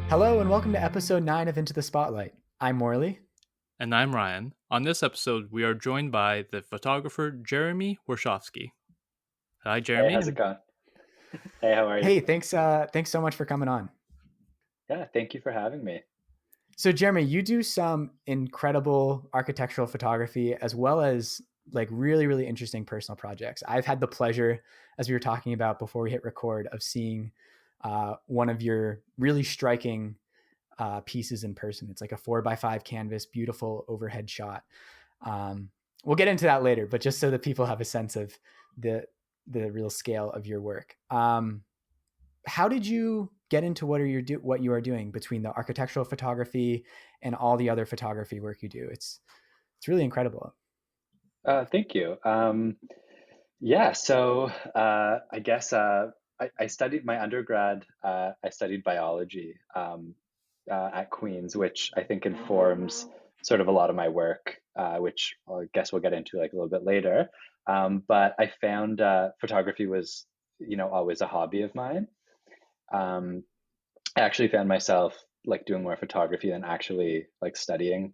Hello and welcome to episode 9 of Into the Spotlight. I'm Morley. And I'm Ryan. On this episode, we are joined by the photographer Jeremie Warshafsky. Hi, Hey, Jeremy. how's it going? Hey, how are you? Hey, thanks so much for coming on. Yeah, thank you for having me. So Jeremy, you do some incredible architectural photography as well as like really interesting personal projects. I've had the pleasure, as we were talking about before we hit record, of seeing one of your really striking pieces in person. It's like a 4x5 canvas, beautiful overhead shot. We'll get into that later, but just so that people have a sense of the real scale of your work. How did you get into what you are doing between the architectural photography and all the other photography work you do? It's really incredible. Thank you. Yeah, so I guess I studied my undergrad. I studied biology at Queen's, which I think informs sort of a lot of my work, which I guess we'll get into like a little bit later. But I found photography was, always a hobby of mine. Um, I actually found myself like doing more photography than actually like studying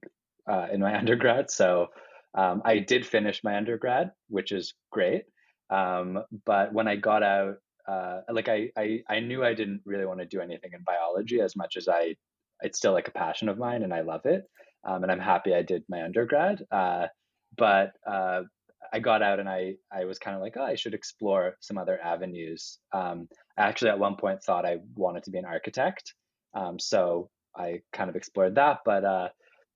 in my undergrad. So I did finish my undergrad, which is great. But when I got out, I knew I didn't really want to do anything in biology as much as it's still like a passion of mine and I love it. And I'm happy I did my undergrad. But I got out and I was kind of like, oh, I should explore some other avenues. I actually at one point thought I wanted to be an architect. So I kind of explored that, but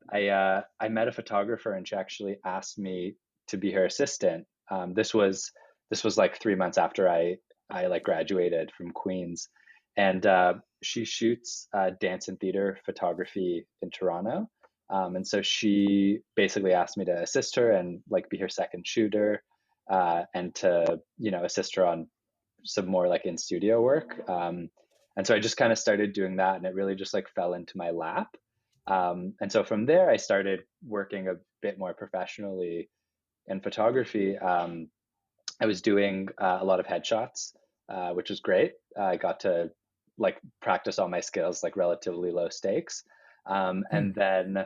I met a photographer and she actually asked me to be her assistant. This was like 3 months after I like graduated from Queen's, and she shoots dance and theater photography in Toronto. And so she basically asked me to assist her and like be her second shooter, and to assist her on some more like in studio work. And so I just kind of started doing that, and it really just like fell into my lap. And so from there, I started working a bit more professionally in photography. I was doing a lot of headshots, which was great. I got to like practice all my skills, like relatively low stakes. Hmm. And then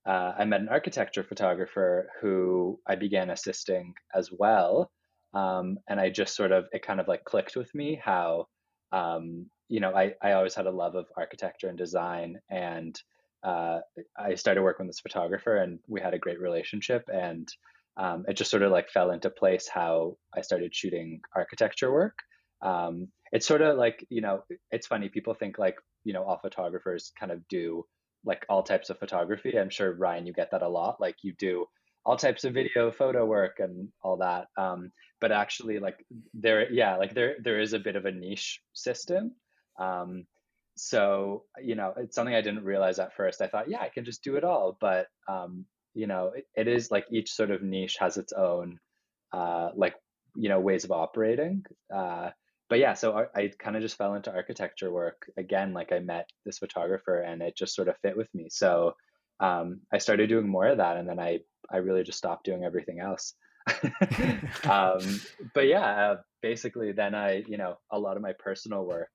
I met an architecture photographer who I began assisting as well. And I just sort of, it kind of like clicked with me how, I always had a love of architecture and design. And I started working with this photographer and we had a great relationship. And it just sort of like fell into place how I started shooting architecture work. It's sort of like, it's funny, people think like, all photographers kind of do like all types of photography. I'm sure, Ryan, you get that a lot. Like you do all types of video, photo work and all that. But actually like there is a bit of a niche system. Um, so, it's something I didn't realize at first. I thought, yeah, I can just do it all. But it is like each sort of niche has its own like ways of operating. But yeah, so I kind of just fell into architecture work again. Like I met this photographer and it just sort of fit with me. So I started doing more of that, and then I really just stopped doing everything else. But yeah, basically then a lot of my personal work,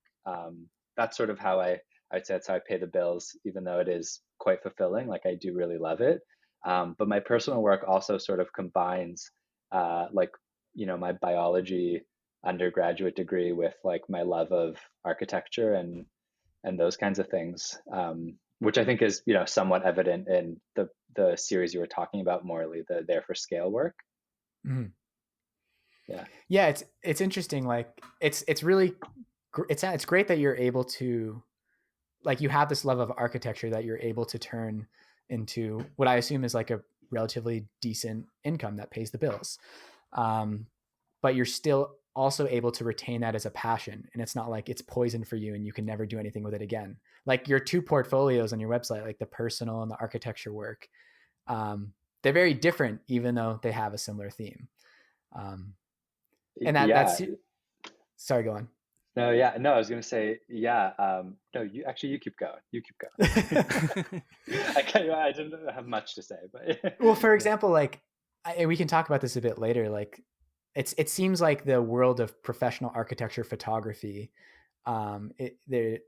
that's sort of how I'd say that's how I pay the bills, even though it is quite fulfilling. Like I do really love it. But my personal work also sort of combines like my biology undergraduate degree with like my love of architecture and those kinds of things, which I think is somewhat evident in the series you were talking about, Morley, the There for Scale work. Mhm. Yeah. Yeah, it's interesting. Like it's really it's great that you're able to, like, you have this love of architecture that you're able to turn into what I assume is like a relatively decent income that pays the bills. Um, but you're still also able to retain that as a passion, and it's not like it's poison for you and you can never do anything with it again. Like your two portfolios on your website, like the personal and the architecture work, they're very different even though they have a similar theme. Um, and that's, Yeah. sorry, go on. No, yeah, no, I was gonna say, yeah. No, you keep going. You keep going. I didn't have much to say, but Well, for yeah. example, like, and we can talk about this a bit later. Like, it seems like the world of professional architecture photography, there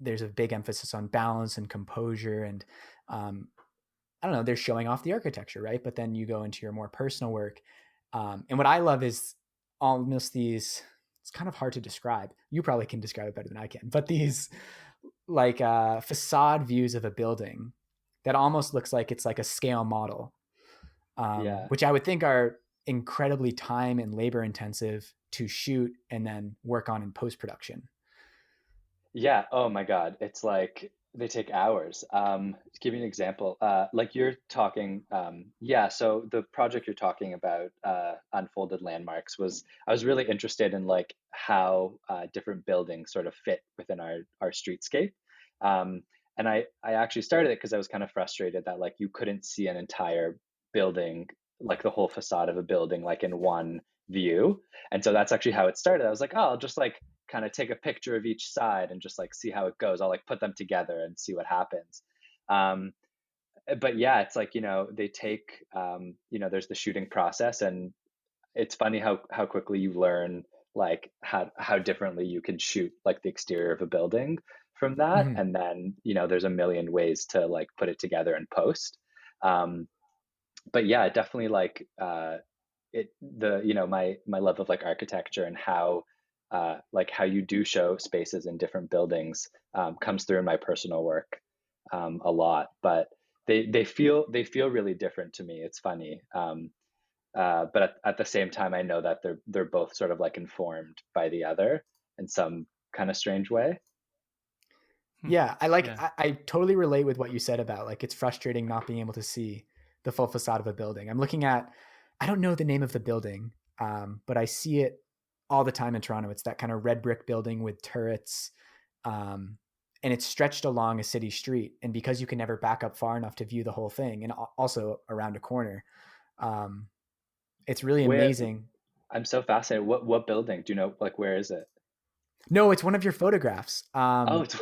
there's a big emphasis on balance and composure, and I don't know, they're showing off the architecture, right? But then you go into your more personal work. And what I love is almost these, it's kind of hard to describe. You probably can describe it better than I can, but these like facade views of a building that almost looks like it's like a scale model, Yeah. which I would think are incredibly time and labor intensive to shoot and then work on in post-production. Yeah. Oh my God. It's like they take hours. To give you an example, like you're talking, yeah. So the project you're talking about, Unfolded Landmarks, was I was really interested in like how different buildings sort of fit within our streetscape. And I actually started it because I was kind of frustrated that like you couldn't see an entire building, like the whole facade of a building, like in one view. And so that's actually how it started. I was like, oh, I'll just like kind of take a picture of each side and just like see how it goes. I'll like put them together and see what happens. Um, but yeah, it's like, they take, there's the shooting process, and it's funny how quickly you learn like how differently you can shoot like the exterior of a building from that. Mm-hmm. And then, there's a million ways to like put it together in post. Um, but yeah, definitely like, my love of like architecture and how like how you do show spaces in different buildings comes through in my personal work a lot. But they feel really different to me. It's funny. But at the same time, I know that they're both sort of like informed by the other in some kind of strange way. Yeah, I like, Yeah. I totally relate with what you said about like it's frustrating not being able to see the full facade of a building. I'm looking at, I don't know the name of the building, but I see it all the time in Toronto. It's that kind of red brick building with turrets, um, and it's stretched along a city street. And because you can never back up far enough to view the whole thing, and also around a corner, um, it's really Where amazing. I'm so fascinated. What building? Do you know like where is it? No, it's one of your photographs. Oh, it's,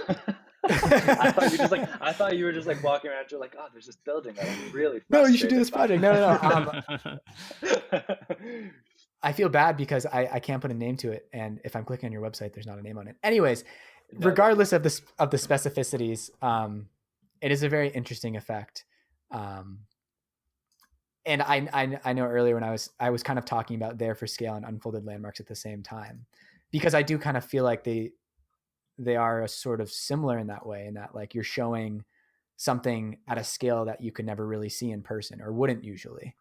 I thought you were just like walking around. You're like, oh, there's this building that I'm really No, you should do frustrated this by. project. No, no, no. I feel bad because I can't put a name to it, and if I'm clicking on your website, there's not a name on it. Anyways, No, that's regardless fine. of the specificities, it is a very interesting effect. Um, and I know earlier when I was kind of talking about There for Scale and Unfolded Landmarks at the same time, because I do kind of feel like they are a sort of similar in that way, in that like you're showing something at a scale that you could never really see in person or wouldn't usually.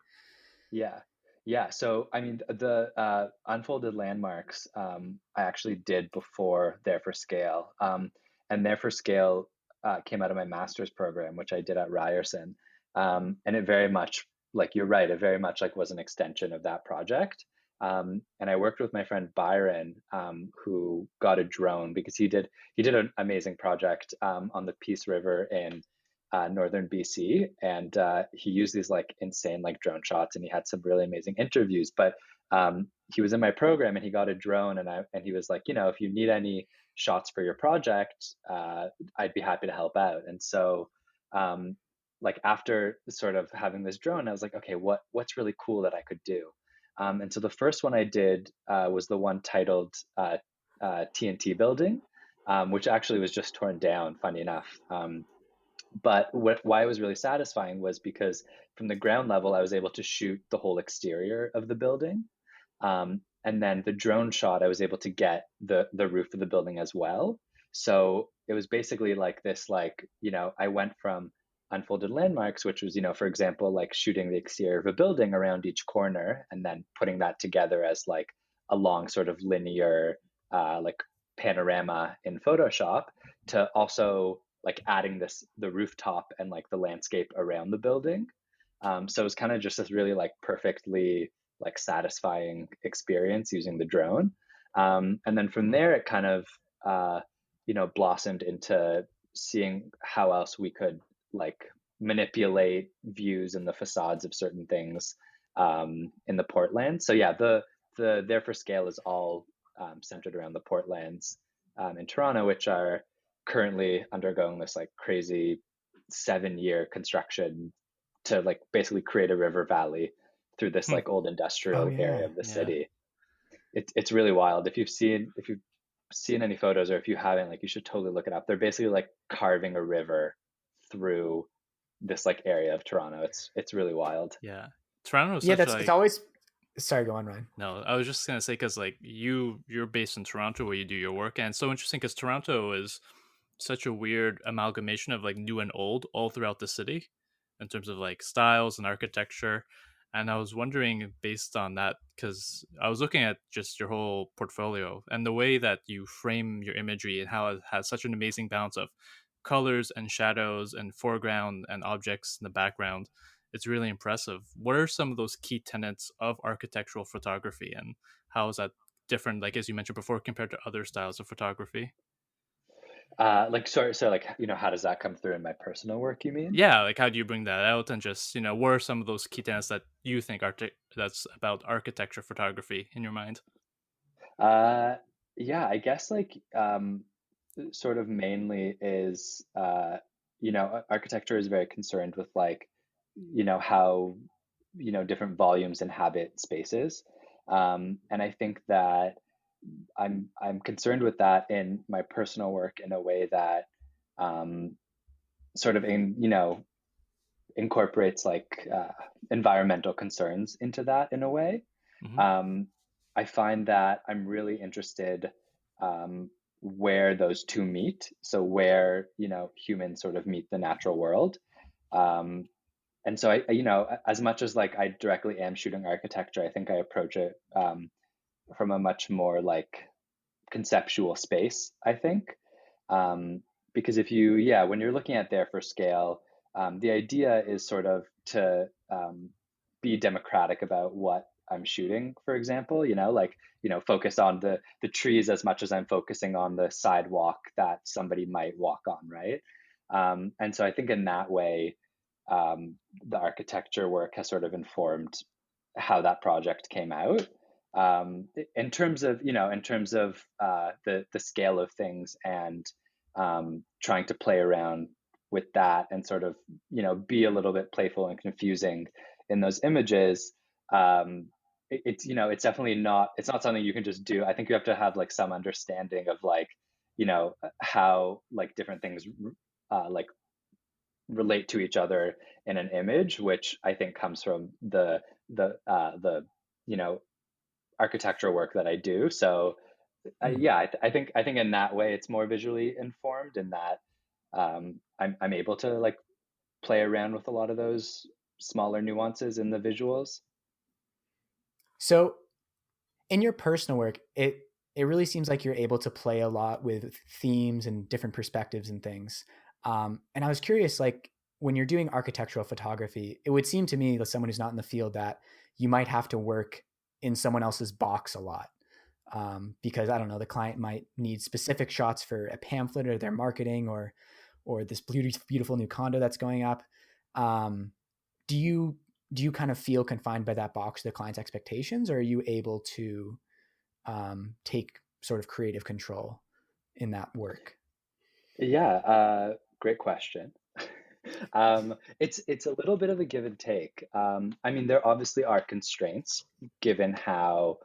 Yeah. Yeah. So, I mean, the Unfolded Landmarks, I actually did before There for Scale. And There for Scale came out of my master's program, which I did at Ryerson. And it very much, like you're right, it very much like was an extension of that project. And I worked with my friend Byron, who got a drone because he did an amazing project on the Peace River in northern BC, and he used these like insane like drone shots, and he had some really amazing interviews. But he was in my program, and he got a drone, and he was like, if you need any shots for your project, I'd be happy to help out. And so, like after sort of having this drone, I was like, okay, what's really cool that I could do? And so the first one I did was the one titled TNT Building, which actually was just torn down, funny enough. But why it was really satisfying was because from the ground level, I was able to shoot the whole exterior of the building. And then the drone shot, I was able to get the roof of the building as well. So it was basically like this, like, I went from Unfolded Landmarks, which was, for example, like shooting the exterior of a building around each corner and then putting that together as like a long sort of linear, like panorama in Photoshop, to also like adding the rooftop and like the landscape around the building. So it was kind of just this really like perfectly like satisfying experience using the drone. And then from there, it kind of blossomed into seeing how else we could like manipulate views and the facades of certain things in the Portland. So yeah, the There for Scale is all centered around the Portlands in Toronto, which are currently undergoing this like crazy 7-year construction to like basically create a river valley through this like old Oh industrial area yeah. of the Yeah. city. It's really wild. If you've seen any photos, or if you haven't, like you should totally look it up. They're basically like carving a river through this like area of Toronto. It's really wild. Yeah, Toronto is Yeah, such that's it's like always. Sorry, go on, Ryan. no. I was just gonna say because like you're based in Toronto where you do your work, and it's so interesting because Toronto is such a weird amalgamation of like new and old all throughout the city in terms of like styles and architecture. And I was wondering based on that because I was looking at just your whole portfolio and the way that you frame your imagery and how it has such an amazing balance of colors and shadows and foreground and objects in the background. It's really impressive. What are some of those key tenets of architectural photography, and how is that different, like as you mentioned before, compared to other styles of photography? Like, sorry, so like, how does that come through in my personal work, you mean? Yeah, like how do you bring that out, and just what are some of those key tenets that you think that's about architecture photography in your mind? Uh, yeah, I guess like sort of mainly is architecture is very concerned with like how different volumes inhabit spaces, and I think that I'm concerned with that in my personal work in a way that um, sort of incorporates like environmental concerns into that in a way. Hmm. Um, I find that I'm really interested where those two meet. So where humans sort of meet the natural world. Um, and so as much as like I directly am shooting architecture, I think I approach it from a much more like conceptual space, I think. Um, because when you're looking at there for scale, the idea is sort of to be democratic about what I'm shooting, for example, like, focus on the trees as much as I'm focusing on the sidewalk that somebody might walk on, right? And so I think in that way, the architecture work has sort of informed how that project came out. In terms of the scale of things, and trying to play around with that and sort of be a little bit playful and confusing in those images. It's definitely not, it's not something you can just do. I think you have to have like some understanding of like how like different things like relate to each other in an image, which I think comes from the you know architectural work that I do. So Hmm. yeah, I think in that way it's more visually informed, in that I'm able to like play around with a lot of those smaller nuances in the visuals. So in your personal work, it really seems like you're able to play a lot with themes and different perspectives and things. And I was curious, like when you're doing architectural photography, it would seem to me, as someone who's not in the field, that you might have to work in someone else's box a lot. Because I don't know, the client might need specific shots for a pamphlet or their marketing, or this beautiful new condo that's going up. Um, do you do you kind of feel confined by that box, the client's expectations, or are you able to take sort of creative control in that work? Yeah, great question. It's a little bit of a give and take. I mean, there obviously are constraints given how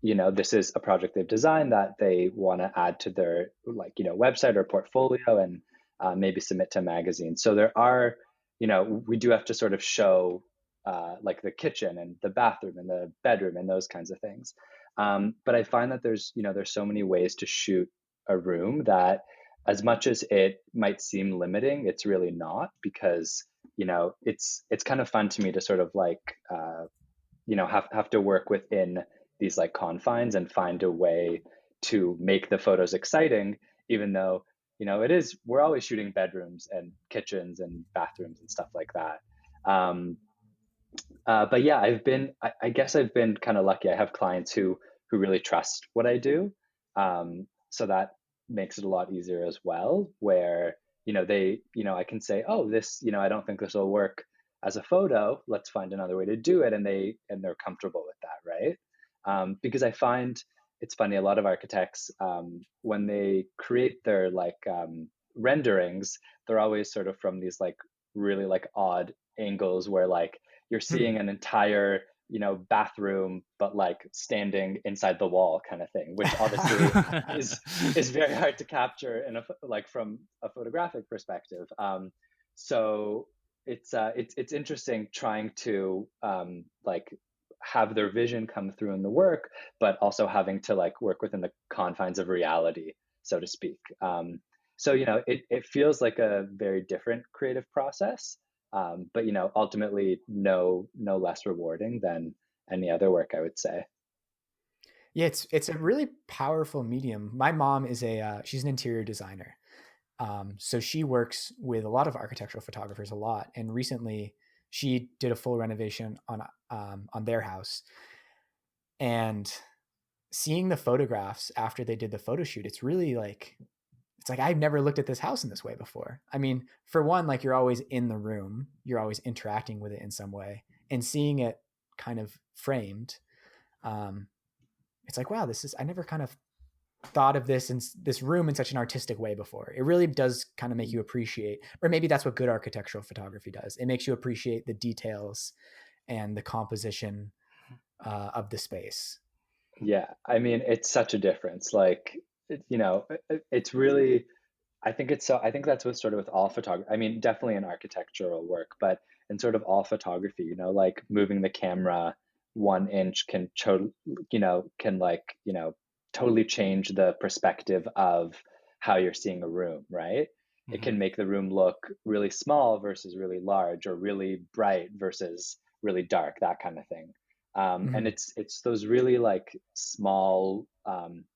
this is a project they've designed that they want to add to their like website or portfolio, and maybe submit to magazines. So there are, we do have to sort of show like the kitchen and the bathroom and the bedroom and those kinds of things. But I find that there's so many ways to shoot a room that, as much as it might seem limiting, it's really not, because it's kind of fun to me to sort of like have to work within these like confines and find a way to make the photos exciting, even though we're always shooting bedrooms and kitchens and bathrooms and stuff like that. um, but yeah, I guess I've been kind of lucky. I have clients who really trust what I do, so that makes it a lot easier as well, where I can say, oh, this, I don't think this will work as a photo, let's find another way to do it, and they're comfortable with that, right? Because I find it's funny, a lot of architects, when they create their like renderings, they're always sort of from these like really like odd angles, where like you're Hmm. seeing an entire bathroom, but like standing inside the wall kind of thing, which obviously is very hard to capture in like from a photographic perspective. So it's interesting trying to like have their vision come through in the work, but also having to like work within the confines of reality, so to speak. So it feels like a very different creative process, but ultimately no less rewarding than any other work, I would say. Yeah, it's a really powerful medium. My mom is she's an interior designer. So she works with a lot of architectural photographers a lot. And recently she did a full renovation on their house. And seeing the photographs after they did the photo shoot, it's really like, it's like, I've never looked at this house in this way before. I mean, for one, like you're always in the room, you're always interacting with it in some way, and seeing it kind of framed. It's like, wow, I never kind of thought of this room in such an artistic way before. It really does kind of make you appreciate, or maybe that's what good architectural photography does. It makes you appreciate the details and the composition of the space. Yeah, I mean, it's such a difference. Like, it's really, I think that's what sort of with all photography. I mean, definitely in architectural work, but in sort of all photography, like moving the camera 1 inch can like, totally change the perspective of how you're seeing a room, right? It Hmm. can make the room look really small versus really large, or really bright versus really dark, that kind of thing. And Mm-hmm. it's those really like small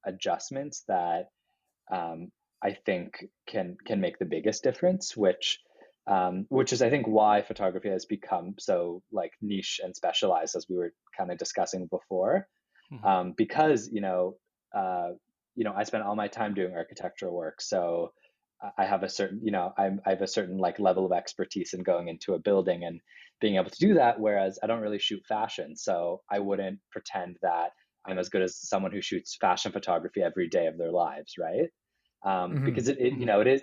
adjustments that I think can make the biggest difference, which is I think why photography has become so like niche and specialized, as we were kind of discussing before. Hmm. Because I spent all my time doing architectural work, so I have a certain I have a certain like level of expertise in going into a building and being able to do that. Whereas I don't really shoot fashion, so I wouldn't pretend that I'm as good as someone who shoots fashion photography every day of their lives, right? Mm-hmm. Because Hmm.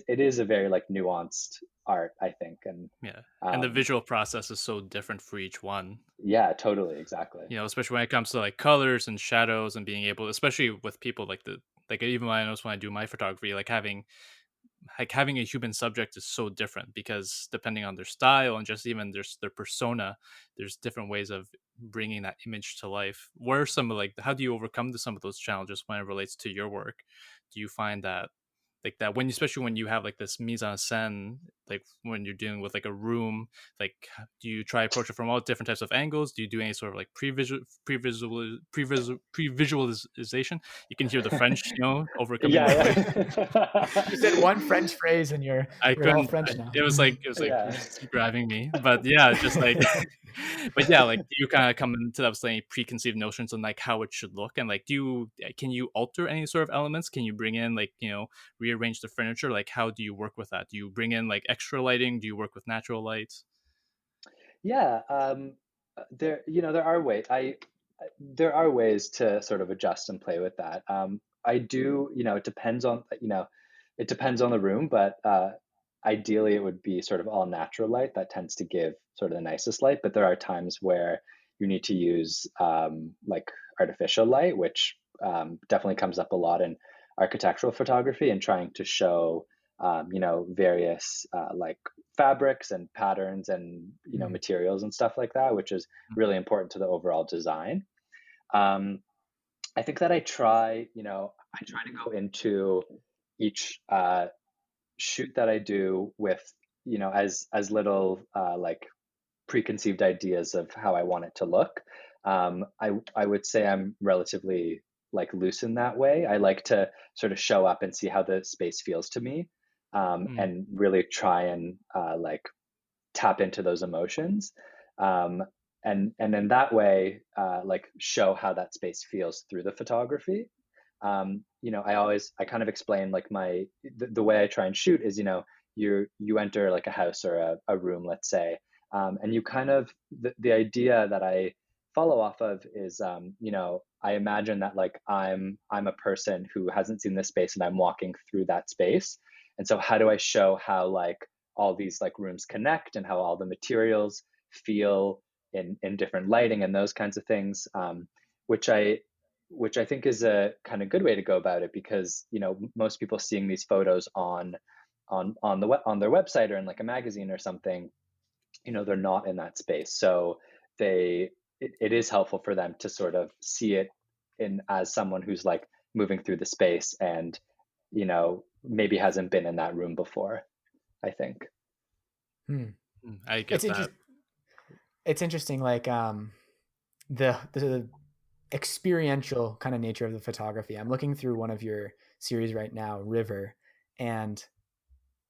it is a very like nuanced art, I think, and Yeah, and the um, visual process is so different for each one. yeah, totally, exactly. Especially when it comes to like colors and shadows and being able, especially with people like even when I notice when I do my photography, like having a human subject is so different because depending on their style and just even their persona, there's different ways of bringing that image to life. What are some of like how do you overcome some of those challenges when it relates to your work? Do you find that like that when especially when you have like this mise en scène, like when you're dealing with like a room, like do you try approach it from all different types of angles? Do you do any sort of like pre-visualization? You can hear the French, overcoming my Yeah, voice. You said yeah. one French phrase and I you're all couldn't. French now. It was like Yeah. it's grabbing me, but yeah, just like, but yeah, like do you kind of come into that with any preconceived notions on like how it should look, and like can you alter any sort of elements? Can you bring in like rearrange the furniture? Like how do you work with that? Do you bring in like extra lighting? Do you work with natural lights? Yeah, there are ways to sort of adjust and play with that. I do, it depends on the room, but ideally it would be sort of all natural light that tends to give sort of the nicest light. But there are times where you need to use like artificial light, which definitely comes up a lot in architectural photography and trying to show various like fabrics and patterns and Mm. materials and stuff like that, which is really important to the overall design. um, I think that I try to go into each shoot that I do with as little like preconceived ideas of how I want it to look. I would say I'm relatively like loose in that way. I like to sort of show up and see how the space feels to me, Mm, and really try and like tap into those emotions, um, and in that way, like show how that space feels through the photography. I kind of explain like the way I try and shoot is you enter like a house or a room, let's say, and you kind of the idea that I follow off of is I imagine that like I'm a person who hasn't seen this space and I'm walking through that space, and so how do I show how like all these like rooms connect and how all the materials feel in different lighting and those kinds of things, which I think is a kind of good way to go about it, because most people seeing these photos on their website or in like a magazine or something, they're not in that space, so it is helpful for them to sort of see it in as someone who's like moving through the space and maybe hasn't been in that room before, I think. I get It's that. interesting. It's interesting, like the experiential kind of nature of the photography. I'm looking through one of your series right now, River, and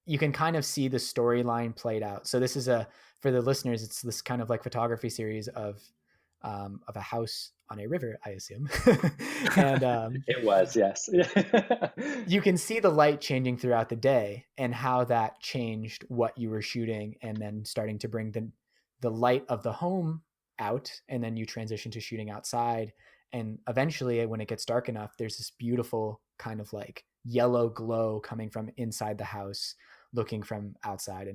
you can kind of see the storyline played out. So this is for the listeners, it's this kind of like photography series of a house on a river, I assume. And It was, yes. you can see the light changing throughout the day and how that changed what you were shooting, and then starting to bring the light of the home out, and then you transition to shooting outside. And eventually, when it gets dark enough, there's this beautiful kind of like yellow glow coming from inside the house, looking from outside.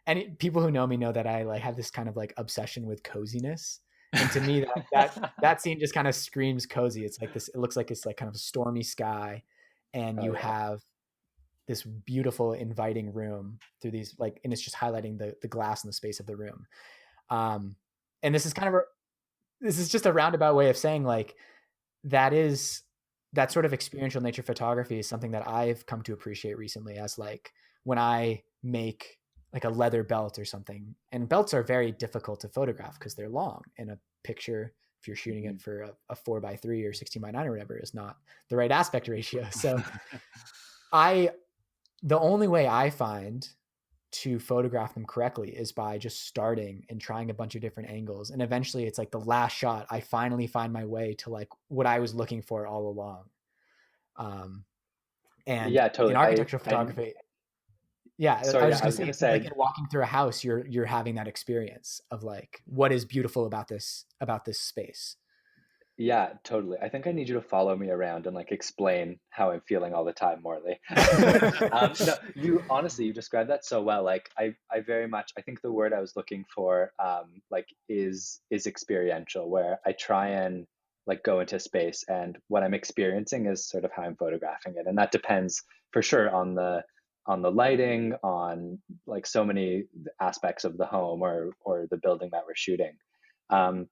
And people who know me know that I like have this kind of like obsession with coziness. And to me, that scene just kind of screams cozy. It's like this. It looks like it's like kind of a stormy sky, and you have this beautiful, inviting room through these like, and it's just highlighting the glass and the space of the room. And this is just a roundabout way of saying like that sort of experiential nature photography is something that I've come to appreciate recently, as like when I make like a leather belt or something, and belts are very difficult to photograph because they're long, and a picture, if you're shooting it for a 4:3 or 16:9 or whatever, is not the right aspect ratio. So the only way I find to photograph them correctly is by just starting and trying a bunch of different angles. And eventually it's like the last shot, I finally find my way to like what I was looking for all along. And yeah, totally. in architectural photography, I was just I gonna was say, gonna it seems like say, in walking through a house, you're having that experience of like, what is beautiful about this space. yeah, totally. I think I need you to follow me around and like explain how I'm feeling all the time, Morley. No, you described that so well. Like I very much, I think the word I was looking for, like is experiential, where I try and like go into space, and what I'm experiencing is sort of how I'm photographing it, and that depends for sure on the lighting, on like so many aspects of the home or the building that we're shooting. Um,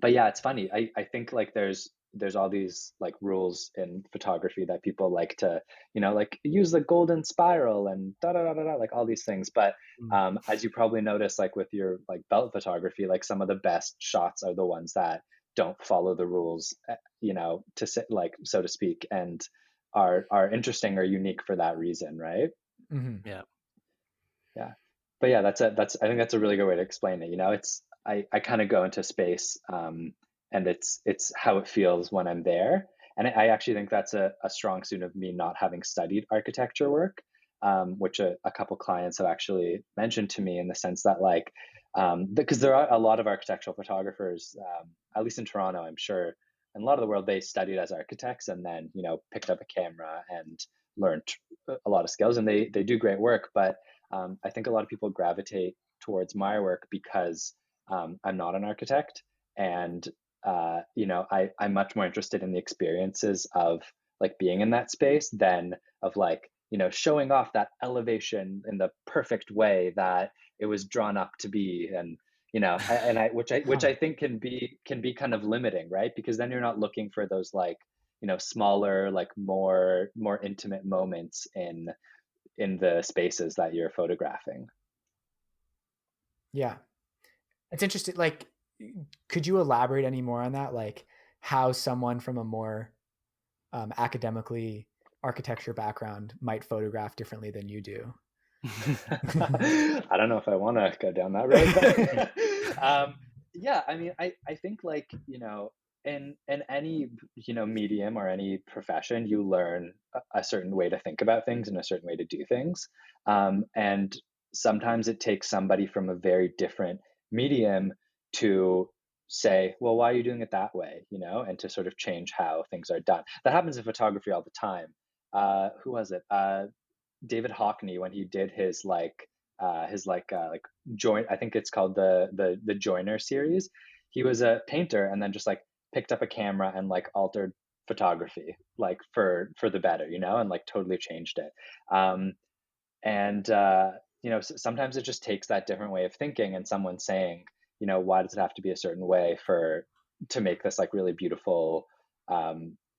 but yeah, it's funny. I think like there's all these like rules in photography that people like to, like use the golden spiral and da da da da da, like all these things. But as you probably notice, like with your like belt photography, like some of the best shots are the ones that don't follow the rules, to sit like so to speak, and are interesting or unique for that reason, right? Mm-hmm. Yeah. Yeah. But yeah, that's I think that's a really good way to explain it. It's I kind of go into space, and it's how it feels when I'm there. And I actually think that's a strong suit of me not having studied architecture work, which a couple clients have actually mentioned to me, in the sense that like, because there are a lot of architectural photographers, at least in Toronto, I'm sure, and a lot of the world, they studied as architects and then picked up a camera and learned a lot of skills, and they do great work. But I think a lot of people gravitate towards my work because I'm not an architect, and I'm much more interested in the experiences of like being in that space than of like showing off that elevation in the perfect way that it was drawn up to be, and which I think can be kind of limiting, right? Because then you're not looking for those like smaller, like more intimate moments in the spaces that you're photographing. Yeah. It's interesting. Like, could you elaborate any more on that? Like how someone from a more academically architecture background might photograph differently than you do? I don't know if I want to go down that road, but yeah, I mean, I think like, in any, medium or any profession, you learn a certain way to think about things and a certain way to do things. And sometimes it takes somebody from a very different medium to say, well, why are you doing it that way? And to sort of change how things are done. That happens in photography all the time. Who was it? David Hockney, when he did his like his like joint. I think it's called the Joiner series. He was a painter and then just like picked up a camera and like altered photography like for the better, you know, and like totally changed it. Um, and you know, sometimes it just takes that different way of thinking and someone saying, you know, why does it have to be a certain way for to make this like really beautiful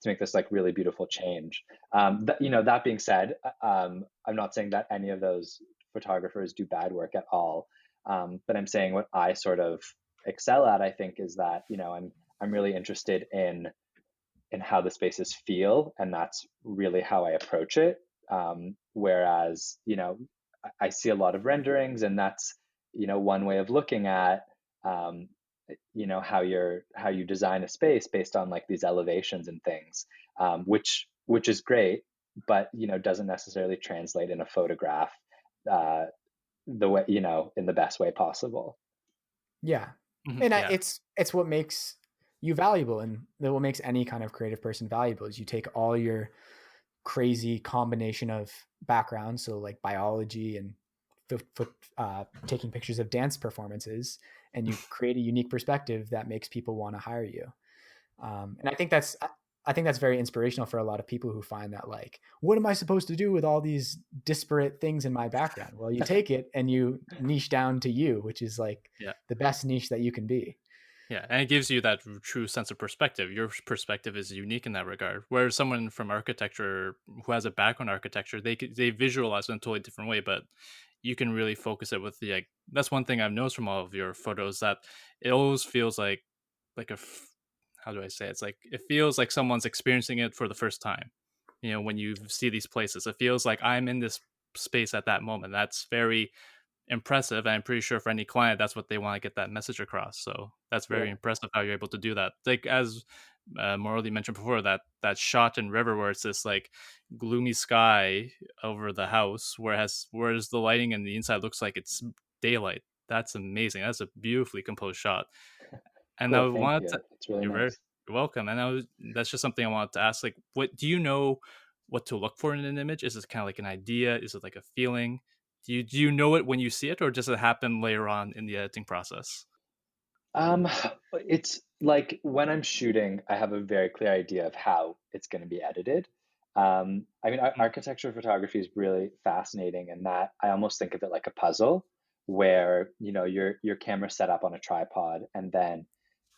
to make this like really beautiful change. You know, that being said, I'm not saying that any of those photographers do bad work at all, but I'm saying what I sort of excel at, I think, is that, you know, I'm really interested in how the spaces feel, and that's really how I approach it. Whereas, you know, I see a lot of renderings, and that's, you know, one way of looking at, um, you know, how you design a space based on like these elevations and things, which is great, but you know, doesn't necessarily translate in a photograph uh, the way, you know, in the best way possible. Yeah. Mhm. And Yeah. it's what makes you valuable, and what makes any kind of creative person valuable is you take all your crazy combination of backgrounds, so like biology and taking pictures of dance performances, and you create a unique perspective that makes people want to hire you. And I think that's very inspirational for a lot of people who find that, like, what am I supposed to do with all these disparate things in my background? Well, you take it and you niche down to you, which is like Yeah. the best niche that you can be. Yeah, and it gives you that true sense of perspective. Your perspective is unique in that regard. Whereas someone from architecture who has a background in architecture, they visualize it in a totally different way. But you can really focus it with the like. That's one thing I've noticed from all of your photos, that it always feels like how do I say it? It's like it feels like someone's experiencing it for the first time. You know, when you see these places, it feels like I'm in this space at that moment. That's very impressive, and I'm pretty sure for any client that's what they want to get that message across. So that's very Yeah. impressive how you're able to do that, like as Morley mentioned before, that shot in River where it's this like gloomy sky over the house, whereas the lighting in the inside looks like it's daylight. That's amazing. That's a beautifully composed shot. And I Cool. Thank wanted to, you. It's really you're very, nice. you're welcome. And that's just something I wanted to ask, like, what do you know what to look for in an image? Is it kind of like an idea? Is it like a feeling? Do you know it when you see it, or does it happen later on in the editing process? Um, it's like when I'm shooting, I have a very clear idea of how it's going to be edited. I mean, Mm. architecture photography is really fascinating in that I almost think of it like a puzzle where, you know, your camera's set up on a tripod, and then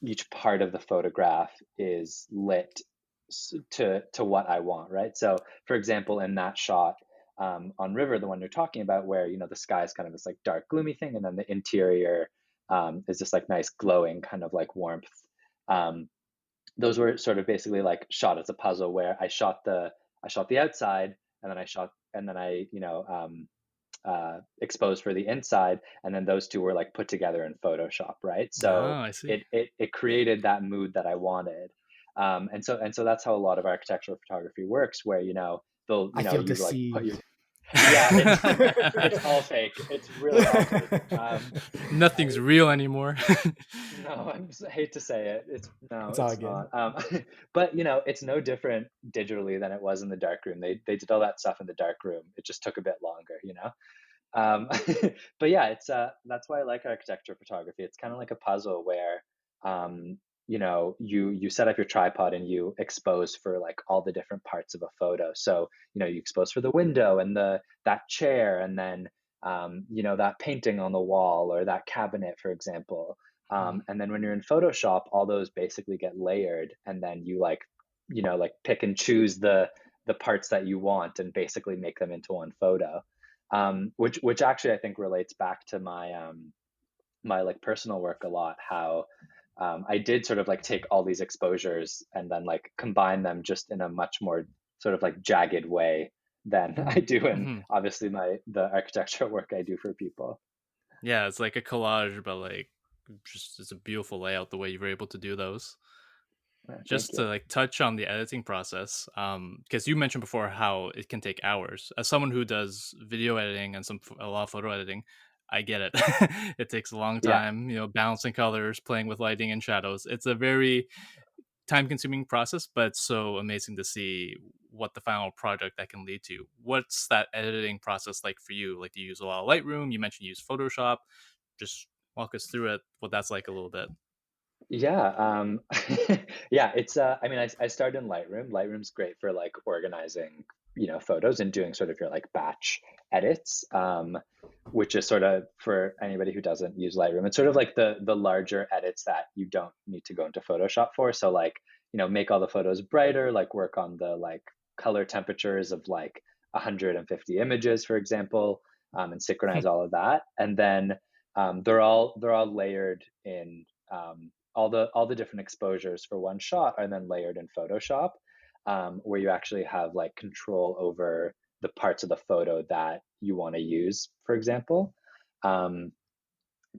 each part of the photograph is lit to what I want, right? So, for example, in that shot on River, the one you're talking about, where, you know, the sky is kind of this like dark, gloomy thing, and then the interior is this like nice glowing kind of like warmth. Um, those were sort of basically like shot as a puzzle where I shot the outside, and then I you know, exposed for the inside, and then those two were like put together in Photoshop, right? So Oh, I see. it created that mood that I wanted. And so that's how a lot of architectural photography works, where, you know, they'll, you I know, feel you like put your deceived. yeah, it's all fake. It's really all fake. Nothing's I real anymore. No, I hate to say it. No, It's all it's good. not. But you know, it's no different digitally than it was in the dark room. They did all that stuff in the dark room. It just took a bit longer, you know. Um, but yeah, it's that's why I like architecture photography. It's kind of like a puzzle where, you know, you set up your tripod and you expose for like all the different parts of a photo. So, you know, you expose for the window and the that chair, and then you know, that painting on the wall or that cabinet, for example. Mhm. And then when you're in Photoshop, all those basically get layered, and then you like, you know, like pick and choose the parts that you want and basically make them into one photo. Which actually I think relates back to my like personal work a lot. How I did sort of like take all these exposures and then like combine them just in a much more sort of like jagged way than I do in Mhm. obviously the architectural work I do for people. Yeah, it's like a collage, but like just it's a beautiful layout the way you were able to do those. Thank Just you. to like touch on the editing process, because you mentioned before how it can take hours. As someone who does video editing and a lot of photo editing, I get it. It takes a long Yeah. time, balancing colors, playing with lighting and shadows. It's a very time consuming process, but it's so amazing to see what the final project that can lead to. What's that editing process like for you? Like, do you use a lot of Lightroom? You mentioned you use Photoshop. Just walk us through it, what that's like a little bit. Yeah, yeah, it's I mean I started in Lightroom. Lightroom's great for like organizing, photos and doing sort of your like batch edits, which is sort of for anybody who doesn't use Lightroom. It's sort of like the larger edits that you don't need to go into Photoshop for. So like, make all the photos brighter, like work on the like color temperatures of like 150 images, for example, and synchronize all of that. And then they're all layered in all the different exposures for one shot are then layered in Photoshop, where you actually have like control over the parts of the photo that you want to use, for example. Um,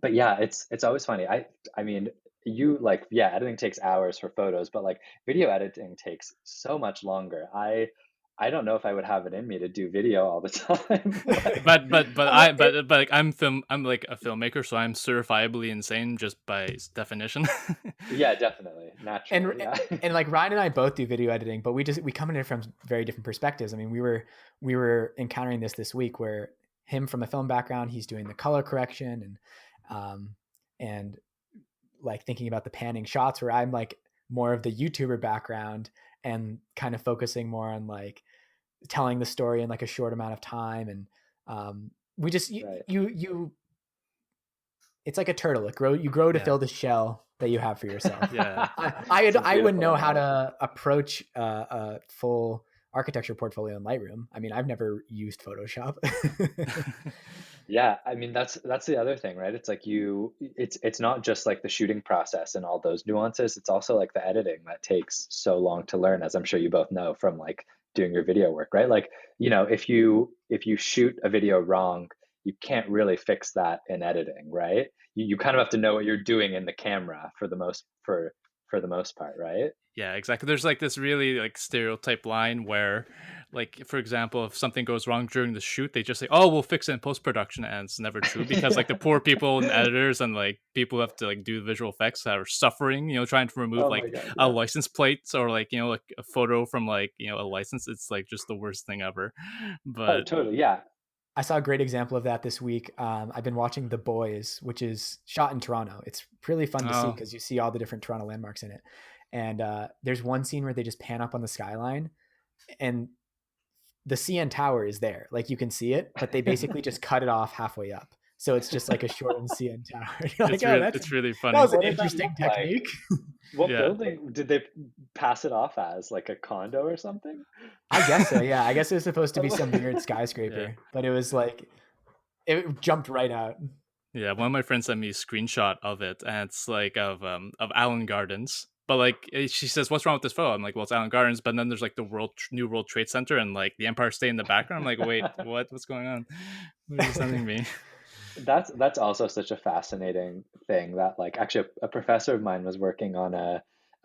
but yeah, it's always funny. I mean, you like yeah, editing takes hours for photos, but like video editing takes so much longer. I don't know if I would have it in me to do video all the time. But like I'm like a filmmaker, so I'm certifiably insane just by definition. Yeah, definitely, naturally, and yeah. and like Ryan and I both do video editing, but we come in it from very different perspectives. I mean, we were encountering this week where him from a film background, he's doing the color correction and like thinking about the panning shots, where I'm like more of the YouTuber background and kind of focusing more on like telling the story in like a short amount of time. And we just Right. you it's like a turtle. You grow to Yeah. fill the shell that you have for yourself. Yeah. I wouldn't know how to approach a full architecture portfolio in Lightroom. I mean, I've never used Photoshop. Yeah, I mean that's the other thing, right? It's like it's not just like the shooting process and all those nuances. It's also like the editing that takes so long to learn, as I'm sure you both know from like doing your video work, right? Like, if you shoot a video wrong, you can't really fix that in editing, right? You kind of have to know what you're doing in the camera for the most part, right? Yeah, exactly. There's like this really like stereotype line where, like, for example, if something goes wrong during the shoot, they just say, "Oh, we'll fix it in post production," and it's never true because like the poor people and editors and like people who have to like do the visual effects are suffering. Trying to remove Oh my like God, a yeah. license plate or like like a photo from like a license. It's like just the worst thing ever. Oh, But totally. Yeah. I saw a great example of that this week. I've been watching The Boys, which is shot in Toronto. It's really fun to see oh because you see all the different Toronto landmarks in it. And there's one scene where they just pan up on the skyline, and the CN Tower is there. Like you can see it, but they basically just cut it off halfway up. So it's just like a shortened CN Tower. You're like, oh, it's really that funny. was an What did that interesting look like? technique. What Yeah. building did they pass it off as? Like a condo or something? I guess so. Yeah, I guess it was supposed to be some weird Yeah. skyscraper, but it was like it jumped right out. Yeah, one of my friends sent me a screenshot of it, and it's like of Allen Gardens. But like she says, "What's wrong with this photo?" I'm like, "Well, it's Allen Gardens." But then there's like the New World Trade Center and like the Empire State in the background. I'm like, "Wait, what? What's going on? What are you sending me?" That's also such a fascinating thing that like actually a professor of mine was working on a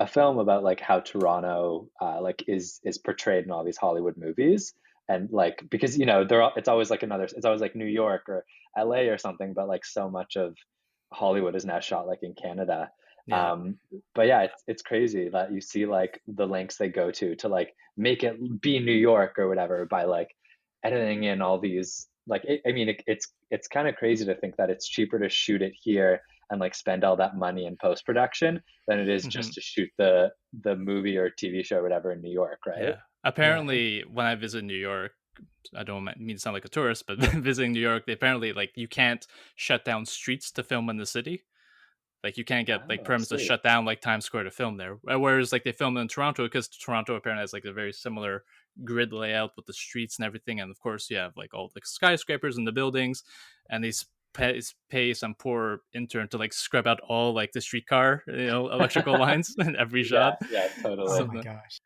film about like how Toronto like is portrayed in all these Hollywood movies, and like because it's always like it's always like New York or LA or something, but like so much of Hollywood is now shot like in Canada. Yeah. um but yeah, it's crazy that you see like the lengths they go to like make it be New York or whatever by like editing in all these like I mean it's kind of crazy to think that it's cheaper to shoot it here and like spend all that money in post production than it is hmm just to shoot the movie or TV show or whatever in New York, right? Yeah. Yeah. Apparently, when I visit New York, I don't mean to sound like a tourist, but visiting New York, they apparently like you can't shut down streets to film in the city. Like you can't get like Oh, permits to sweet. shut down like Times Square to film there. Whereas like they film in Toronto because Toronto apparently has like a very similar grid layout with the streets and everything. And of course you have like all the skyscrapers and the buildings, and pay some poor intern to like scrub out all like the streetcar electrical lines in every Yeah, shot. yeah, Oh totally. So, my gosh.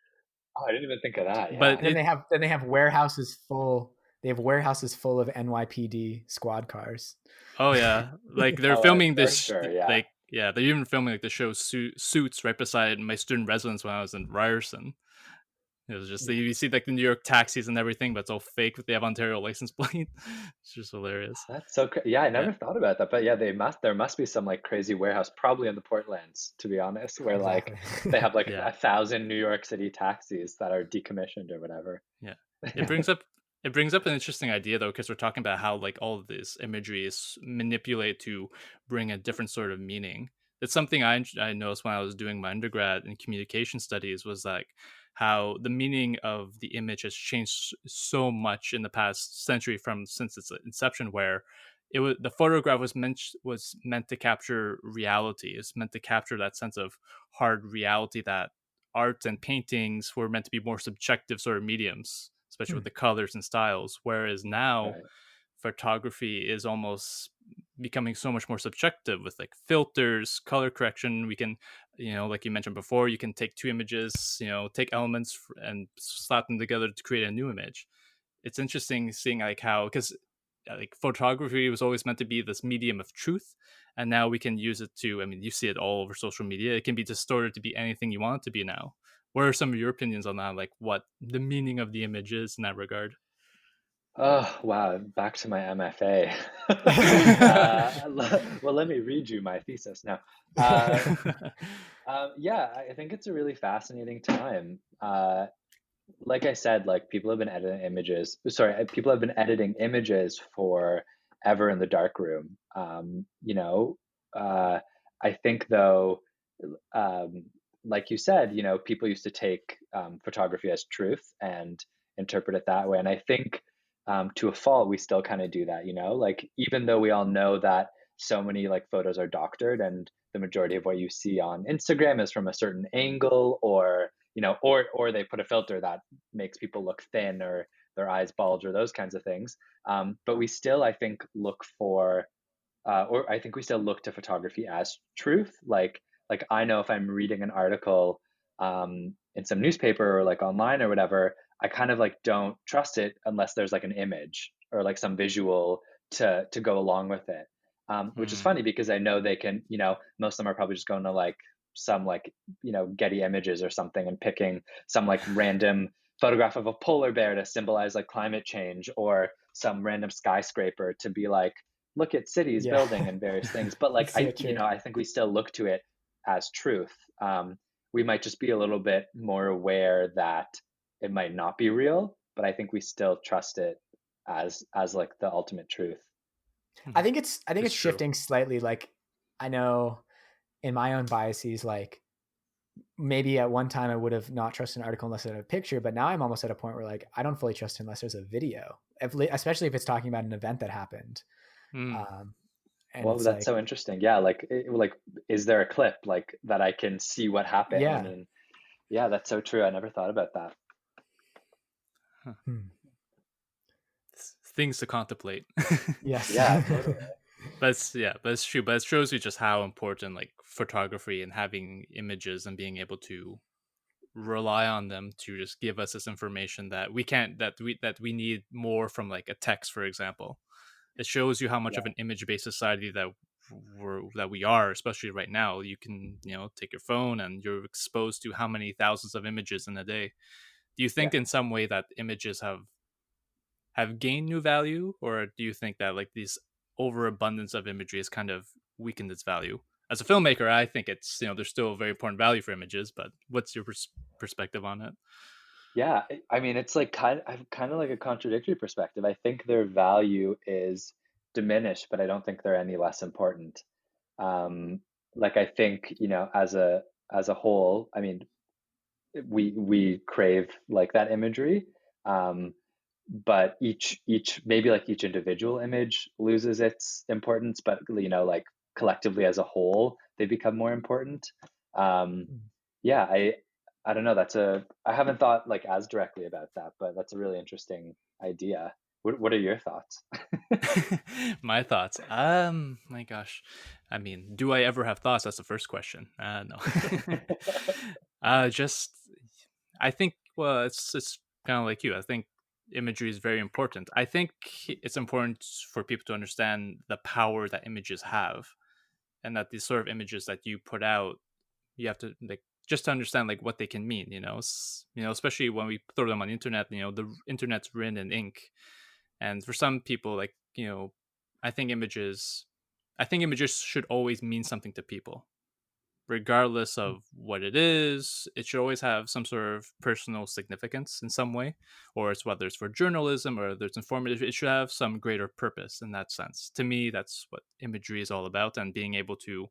Oh, I didn't even think of that. but Yeah. And then it they have warehouses full. They have warehouses full of NYPD squad cars. oh yeah, like they're Oh, filming for this sure. Yeah. like yeah they're even filming like the show Suits right beside my student residence when I was in Ryerson. It was just you see like the New York taxis and everything, but it's all fake. But they have Ontario license plate. It's just hilarious. That's so yeah, I Yeah, never thought about that. But yeah, there must be some like crazy warehouse, probably in the Portlands, to be honest, where like Exactly. they have like yeah. 1,000 New York City taxis that are decommissioned or whatever. Yeah. It brings up an interesting idea though, because we're talking about how like all of this imagery is manipulated to bring a different sort of meaning. It's something I noticed when I was doing my undergrad in communication studies was like how the meaning of the image has changed so much in the past century from since its inception, where the photograph was meant to capture reality. It's meant to capture that sense of hard reality that art and paintings were meant to be more subjective sort of mediums, especially Hmm. with the colors and styles. Whereas now, Right. photography is almost becoming so much more subjective with like filters, color correction. We can, like you mentioned before, you can take two images, take elements and slap them together to create a new image. It's interesting seeing like how, because like photography was always meant to be this medium of truth, and now we can use it to, I mean, you see it all over social media, it can be distorted to be anything you want it to be now. What are some of your opinions on that, like what the meaning of the image is in that regard? Oh, wow. Back to my MFA. Well, let me read you my thesis now. Uh, yeah, I think it's a really fascinating time. Like I said, like people have been editing images. Sorry, people have been editing images for ever in the darkroom. I think though, um, like you said, people used to take photography as truth and interpret it that way. And I think to a fault, we still kind of do that. Like even though we all know that so many like photos are doctored and the majority of what you see on Instagram is from a certain angle, or or they put a filter that makes people look thin or their eyes bulge or those kinds of things. But we still, I think, or I think we still look to photography as truth. Like I know if I'm reading an article in some newspaper or like online or whatever, I kind of like don't trust it unless there's like an image or like some visual to go along with it. Which is Hmm. funny because I know they can, most of them are probably just going to like some like Getty Images or something and picking some like random photograph of a polar bear to symbolize like climate change, or some random skyscraper to be like, look at cities Yeah. building and various things. But like It's so true. I think we still look to it as truth. We might just be a little bit more aware that it might not be real, but I think we still trust it as like the ultimate truth. I Hmm. think it's It's true. shifting slightly. Like I know in my own biases, like maybe at one time I would have not trusted an article unless it had a picture, but now I'm almost at a point where like I don't fully trust it unless there's a video, especially if it's talking about an event that happened. Hmm. Um, and Well, it's that's like, so interesting. Yeah, like is there a clip like that I can see what happened? I yeah, mean, yeah, that's so true. I never thought about that. Huh. hmm. Things to contemplate. Yes. Yeah, totally. But it's true. But it shows you just how important like photography and having images and being able to rely on them to just give us this information that we can't that we need more from like a text, for example. It shows you how much Yeah, of an image-based society that we are, especially right now. You can take your phone and you're exposed to how many thousands of images in a day. Do you yeah. think in some way that images have gained new value, or do you think that like this overabundance of imagery has kind of weakened its value? As a filmmaker, I think it's there's still a very important value for images, but what's your perspective on it? Yeah, I mean, it's like kind of like a contradictory perspective. I think their value is diminished, but I don't think they're any less important. Um, like I think, as a whole, I mean, we crave like that imagery, um, but each maybe like each individual image loses its importance, but like collectively as a whole, they become more important. Um, yeah, I don't know. I haven't thought like as directly about that, but that's a really interesting idea. What are your thoughts? My thoughts. My gosh. I mean, do I ever have thoughts? That's the first question. No. Just I think. Well, it's kind of like you. I think imagery is very important. I think it's important for people to understand the power that images have, and that these sort of images that you put out, you have to like just to understand like what they can mean, especially when we throw them on the internet. The internet's written in ink, and for some people, like, I think images, I think images should always mean something to people, regardless of what it is. It should always have some sort of personal significance in some way, or it's whether it's for journalism or whether it's informative. It should have some greater purpose in that sense. To me, that's what imagery is all about, and being able to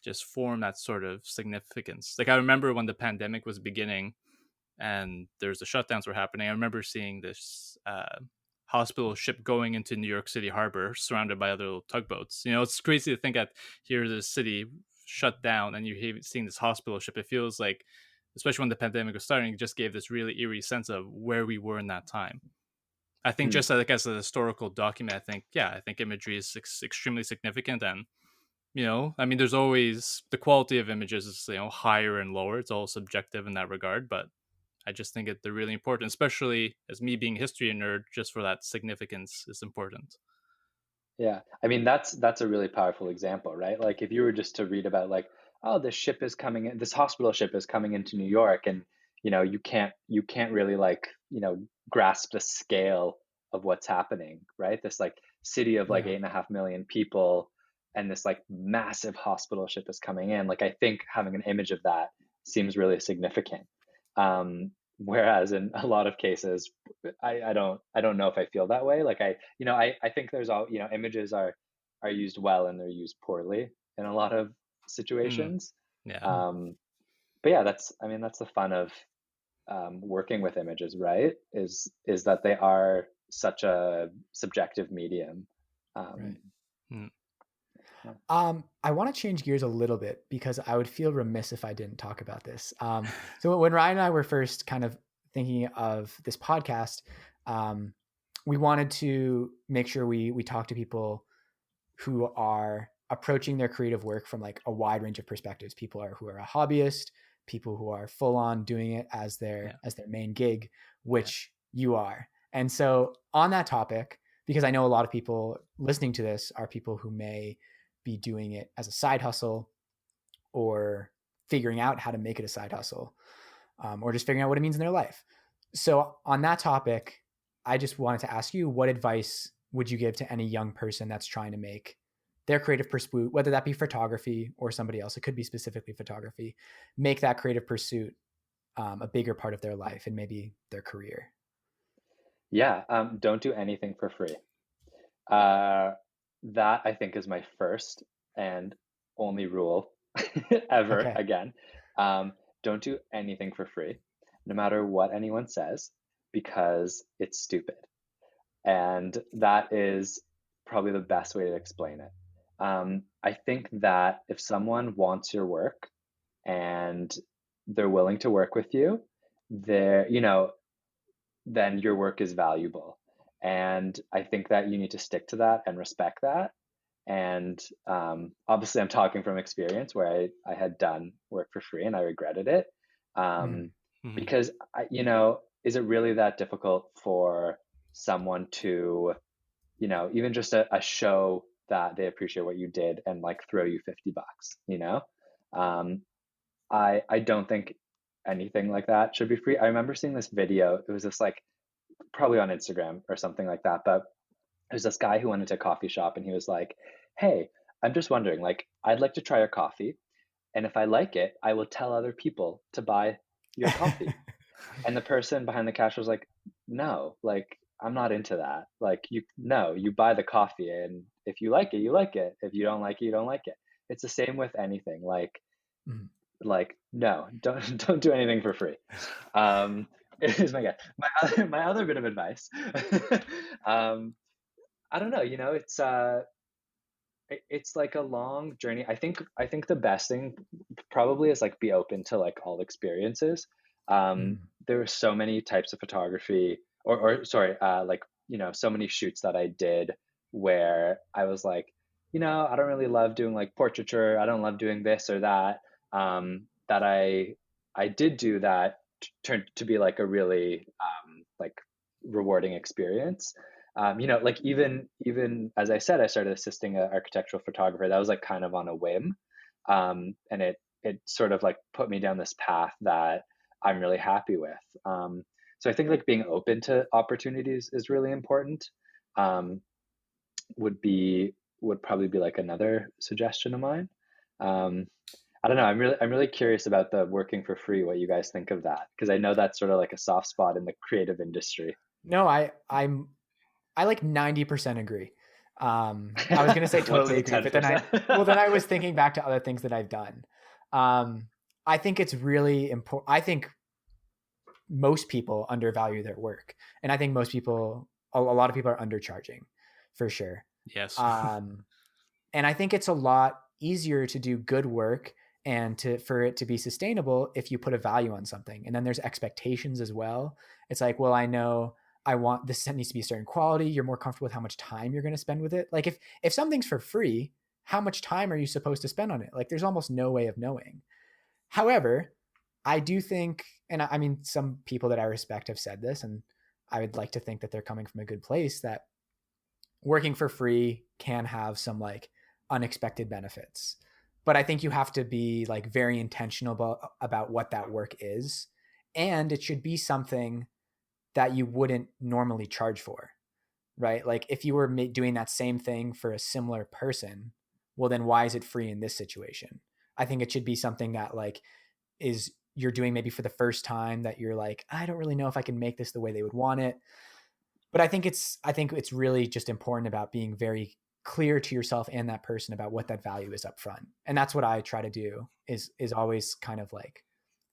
just form that sort of significance. Like, I remember when the pandemic was beginning and there's the shutdowns were happening, I remember seeing this hospital ship going into New York City harbor surrounded by other little tugboats. It's crazy to think that here's a city shut down and you're seeing this hospital ship. It feels like, especially when the pandemic was starting, it just gave this really eerie sense of where we were in that time. I think just like as a historical document, I think imagery is extremely significant. And I mean, there's always the quality of images is higher and lower. It's all subjective in that regard, but I just think they're really important, especially as me being a history nerd. Just for that significance is important. Yeah. I mean, that's a really powerful example, right? Like if you were just to read about like, oh, this ship is coming in, this hospital ship is coming into New York, and you can't really like, grasp the scale of what's happening, right? This like city of like Yeah. 8.5 million people, and this like massive hospital ship is coming in. Like I think having an image of that seems really significant. Whereas in a lot of cases, I don't know if I feel that way. Like I think there's all, images are used well and they're used poorly in a lot of Mm, situations. yeah. But yeah, that's the fun of working with images, right? Is that they are such a subjective medium. Right. Um, Mm, yeah. I want to change gears a little bit because I would feel remiss if I didn't talk about this. So when Ryan and I were first kind of thinking of this podcast, um, we wanted to make sure we talk to people who are approaching their creative work from like a wide range of perspectives. People who are a hobbyist, people who are full on doing it as yeah. their main gig, Yeah. which you are. And so on that topic, because I know a lot of people listening to this are people who may be doing it as a side hustle or figuring out how to make it a side hustle, or just figuring out what it means in their life. So on that topic, I just wanted to ask you, what advice would you give to any young person that's trying to make their creative pursuit, whether that be photography or somebody else, it could be specifically photography, make that creative pursuit a bigger part of their life and maybe their career? Yeah, don't do anything for free. Uh, that I think is my first and only rule ever Okay. again. Don't do anything for free, no matter what anyone says, because it's stupid. And that is probably the best way to explain it. I think that if someone wants your work and they're willing to work with you, then your work is valuable. And I think that you need to stick to that and respect that. And obviously, I'm talking from experience where I had done work for free and I regretted it. Mm. Mhm. Because, is it really that difficult for someone to, even just a show that they appreciate what you did and like throw you $50? Um, I don't think anything like that should be free. I remember seeing this video. It was this like probably on Instagram or something like that. But there's this guy who went into a coffee shop and he was like, "Hey, I'm just wondering, like, I'd like to try your coffee. And if I like it, I will tell other people to buy your coffee." And the person behind the cash was like, "No, like, I'm not into that. Like, no, you buy the coffee. And if you like it, you like it. If you don't like it, you don't like it." It's the same with anything. Mm. Like, no, don't do anything for free. Um, is my guy. My other bit of advice. um, I don't know. It's like a long journey. I think the best thing probably is like be open to like all experiences. Mm. There are so many types of photography, or sorry, like so many shoots that I did where I was like, I don't really love doing like portraiture. I don't love doing this or that. That I did do that turned to be like a really like rewarding experience. Like even as I said, I started assisting an architectural photographer. That was like kind of on a whim, and it sort of like put me down this path that I'm really happy with. So I think like being open to opportunities is really important. Um, would be would probably be like another suggestion of mine. Um, I don't know. I'm really curious about the working for free. What you guys think of that? Because I know that's sort of like a soft spot in the creative industry. No, I like 90% agree. I was gonna say What's totally the agree, but 10%? then I was thinking back to other things that I've done. Um, I think it's really important. I think most people undervalue their work, and I think a lot of people are undercharging, for sure. Yes. Um, and I think it's a lot easier to do good work and for it to be sustainable if you put a value on something. And then there's expectations as well. It's like, well, I know I want this needs to be a certain quality. You're more comfortable with how much time you're going to spend with it. Like if something's for free, how much time are you supposed to spend on it? Like there's almost no way of knowing. However, I do think, and I mean, some people that I respect have said this, and I would like to think that they're coming from a good place, that working for free can have some like unexpected benefits. But I think you have to be like very intentional about what that work is. And it should be something that you wouldn't normally charge for, right? Like if you were doing that same thing for a similar person, well, then why is it free in this situation? I think it should be something that like is you're doing maybe for the first time that you're like, I don't really know if I can make this the way they would want it. But I think it's really just important about being very clear to yourself and that person about what that value is up front. And that's what I try to do is always kind of like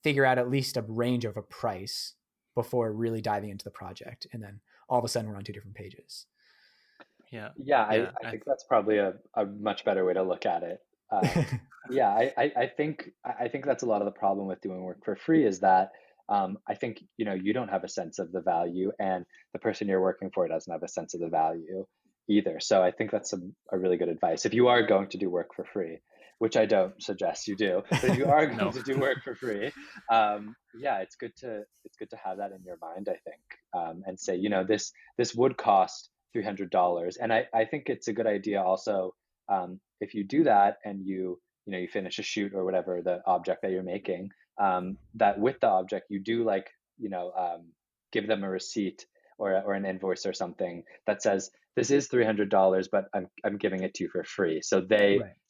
figure out at least a range of a price before really diving into the project. And then all of a sudden we're on two different pages. Yeah. Yeah, Yeah. I think that's probably a much better way to look at it. Yeah, I think that's a lot of the problem with doing work for free is that I think you don't have a sense of the value, and the person you're working for doesn't have a sense of the value either. So I think that's a really good advice. If you are going to do work for free, which I don't suggest you do, but if you are going No. to do work for free, yeah, it's good to have that in your mind, I think, and say, this would cost $300. And I think it's a good idea also, if you do that and you finish a shoot or whatever the object that you're making, that with the object you do like, give them a receipt or an invoice or something that says this is $300, but I'm giving it to you for free. Right. So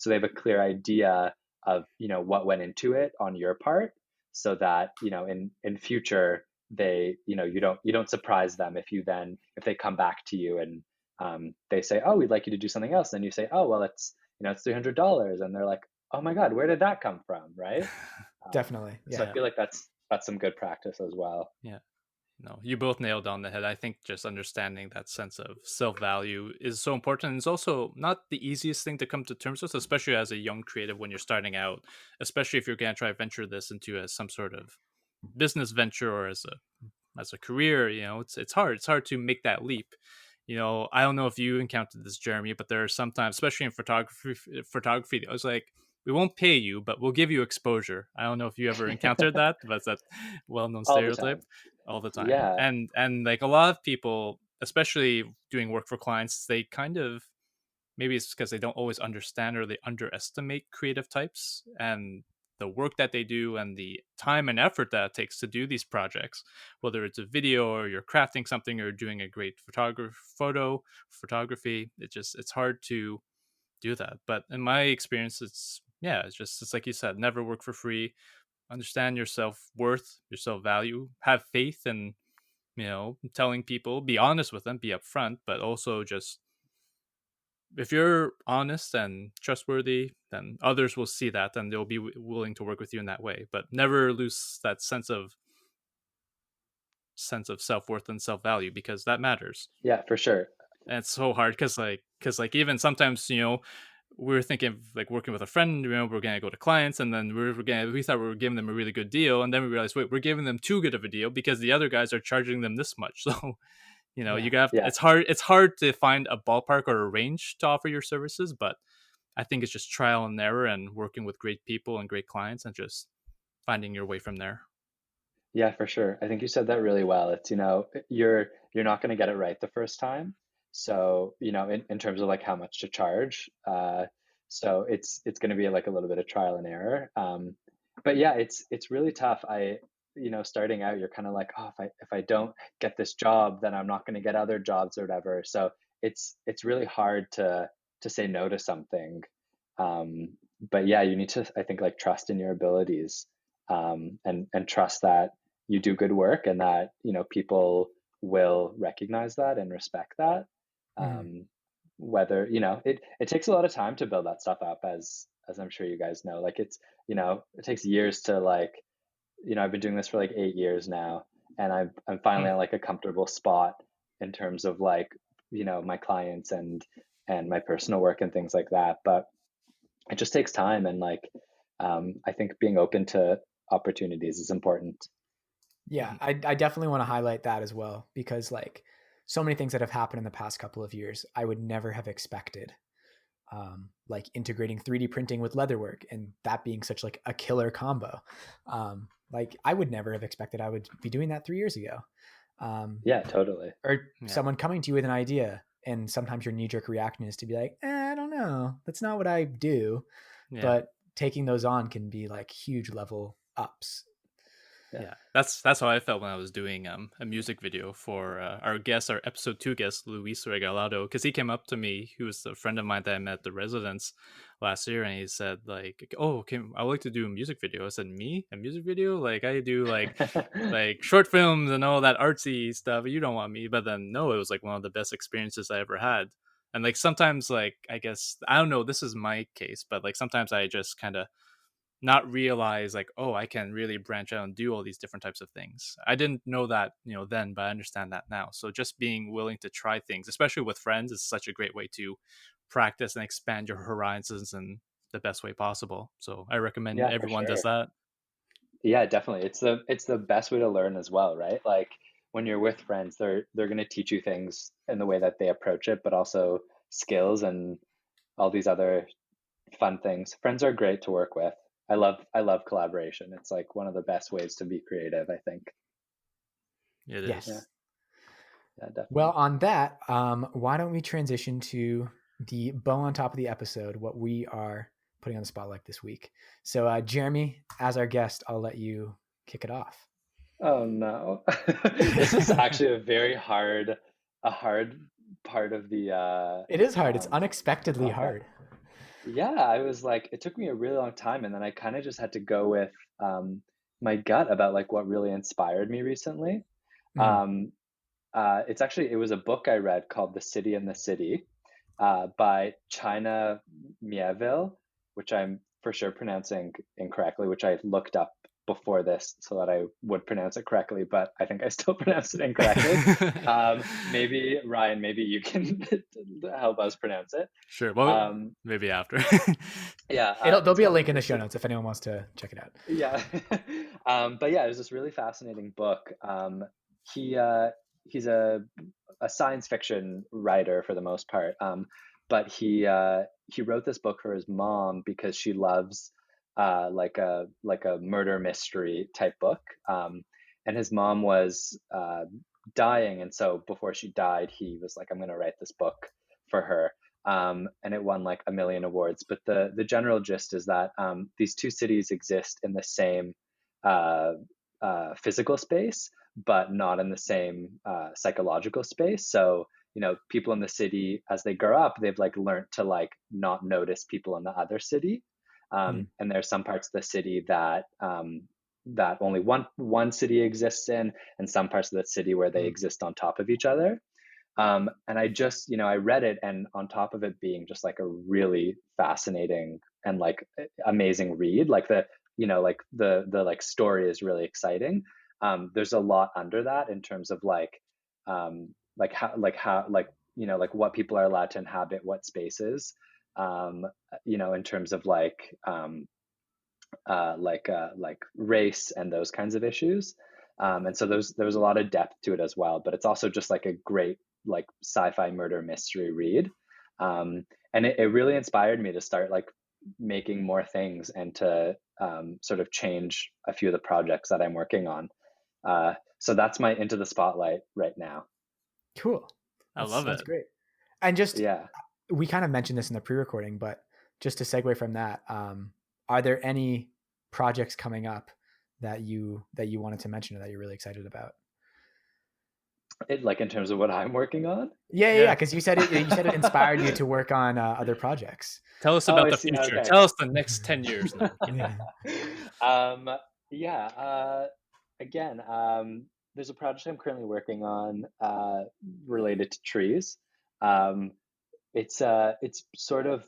they have a clear idea of what went into it on your part, so that in future you don't surprise them if they come back to you and they say, oh, we'd like you to do something else. Then you say, oh, well, it's $300. And they're like, oh my God, where did that come from? Right. Definitely. So I Yeah. Yeah. feel like that's some good practice as well. Yeah. No, you both nailed on the head. I think just understanding that sense of self value is so important. It's also not the easiest thing to come to terms with, especially as a young creative when you're starting out, especially if you're going to try to venture this into as some sort of business venture or as a career. It's hard. It's hard to make that leap. I don't know if you encountered this, Jeremy, but there are sometimes, especially in photography, I was like, we won't pay you, but we'll give you exposure. I don't know if you ever encountered that, but it's that well-known All the stereotype time. all the time. Yeah. And like a lot of people, especially doing work for clients, they kind of, maybe it's because they don't always understand or they underestimate creative types and the work that they do and the time and effort that it takes to do these projects, whether it's a video or you're crafting something or doing a great photography. It's hard to do that. But in my experience, it's like you said, never work for free. Understand your self-worth, your self-value, have faith, and telling people, be honest with them, be upfront, but also just, if you're honest and trustworthy, then others will see that and they'll be willing to work with you in that way. But never lose that sense of self-worth and self-value, because that matters. Yeah, for sure. And it's so hard because even sometimes we're thinking of like working with a friend, we're gonna go to clients, and then we thought we were giving them a really good deal, and then we realized, wait, we're giving them too good of a deal because the other guys are charging them this much. So Yeah. you have Yeah. it's hard to find a ballpark or a range to offer your services, but I think it's just trial and error and working with great people and great clients and just finding your way from there. Yeah, for sure. I think you said that really well. It's, you're not going to get it right the first time. So, in terms of like how much to charge. So it's going to be like a little bit of trial and error. but yeah, it's really tough. Starting out, you're kind of like, oh, if I don't get this job, then I'm not going to get other jobs or whatever. So it's really hard to say no to something. But yeah, you need to, I think, like trust in your abilities, and trust that you do good work, and that people will recognize that and respect that. Mhm. Whether it takes a lot of time to build that stuff up, as I'm sure you guys know. Like it takes years to like, I've been doing this for like 8 years now, and I'm finally Hmm. at like a comfortable spot in terms of like, my clients and my personal work and things like that. But it just takes time, and like, I think being open to opportunities is important. Yeah, I definitely want to highlight that as well, because like so many things that have happened in the past couple of years, I would never have expected. Like integrating 3D printing with leatherwork, and that being such like a killer combo. Like I would never have expected I would be doing that 3 years ago. Um, Yeah, totally. or Yeah. someone coming to you with an idea, and sometimes your knee jerk reaction is to be like, I don't know, that's not what I do. Yeah. But taking those on can be like huge level ups. Yeah. Yeah, that's how I felt when I was doing a music video for our episode 2 guest, Luis Regalado, because he came up to me. He was a friend of mine that I met at the residence last year, and he said like, "Oh, I would like to do a music video." I said, "Me, a music video? Like I do like short films and all that artsy stuff. You don't want me." But then no, it was like one of the best experiences I ever had. And like sometimes, like I guess I don't know, this is my case, but like sometimes I just kind of not realize like, oh, I can really branch out and do all these different types of things. I didn't know that then, but I understand that now. So just being willing to try things, especially with friends, is such a great way to practice and expand your horizons in the best way possible. So I recommend Yeah, for everyone does sure. that. Yeah, definitely. It's the best way to learn as well, right? Like when you're with friends, they're going to teach you things in the way that they approach it, but also skills and all these other fun things. Friends are great to work with. I love collaboration. It's like one of the best ways to be creative, I think. It Yeah, is. Yes. yeah, Well, definitely. on that, why don't we transition to the bow on top of the episode, what we are putting on the spotlight this week. So, Jeremie, as our guest, I'll let you kick it off. Oh no. This was actually a hard part of the It is hard. It's um unexpectedly okay. hard. Yeah, I was like, it took me a really long time, and then I kind of just had to go with um, my gut about like what really inspired me recently. Mhm. Um, it was a book I read called The City and the City, by China Mieville, which I'm for sure pronouncing incorrectly, which I looked up before this so that I would pronounce it correctly, but I think I still pronounced it incorrectly. Maybe Ryan, maybe you can help us pronounce it. Sure. Well, Um, maybe after. yeah, There'll it's be a called link in The the show City. notes if anyone wants to check it out. Yeah. But yeah, it was this really fascinating book. He he's a science fiction writer for the most part. But he wrote this book for his mom because she loves like a murder mystery type book. And his mom was dying, and so before she died, he was like, "I'm going to write this book for her." And it won like a million awards. But the general gist is that these two cities exist in the same uh, physical space, but not in the same psychological space. So people in the city, as they grow up, they've like learned to like not notice people in the other city. Hmm. And there's some parts of the city that only one city exists in, and some parts of the city where they Hmm. exist on top of each other. And I just, I read it, and on top of it being just like a really fascinating and like amazing read, like the like story is really exciting. There's a lot under that in terms of like what people are allowed to inhabit, what spaces, in terms of like race and those kinds of issues. And so there's a lot of depth to it as well, but it's also just like a great like sci-fi murder mystery read. And it really inspired me to start like making more things, and to sort of change a few of the projects that I'm working on. So that's my into the spotlight right now. Cool. I That love sounds it. great. And just, Yeah. we kind of mentioned this in the pre-recording, but just to segue from that, are there any projects coming up that you wanted to mention or that you're really excited about? Like in terms of what I'm working on? Yeah. Yeah. Because you said it inspired you to work on other projects. Tell us Oh, about I the see. future. Okay. Tell us the next 10 years. No, I'm kidding. Yeah. um, yeah. Again, there's a project I'm currently working on related to trees. Um, it's sort of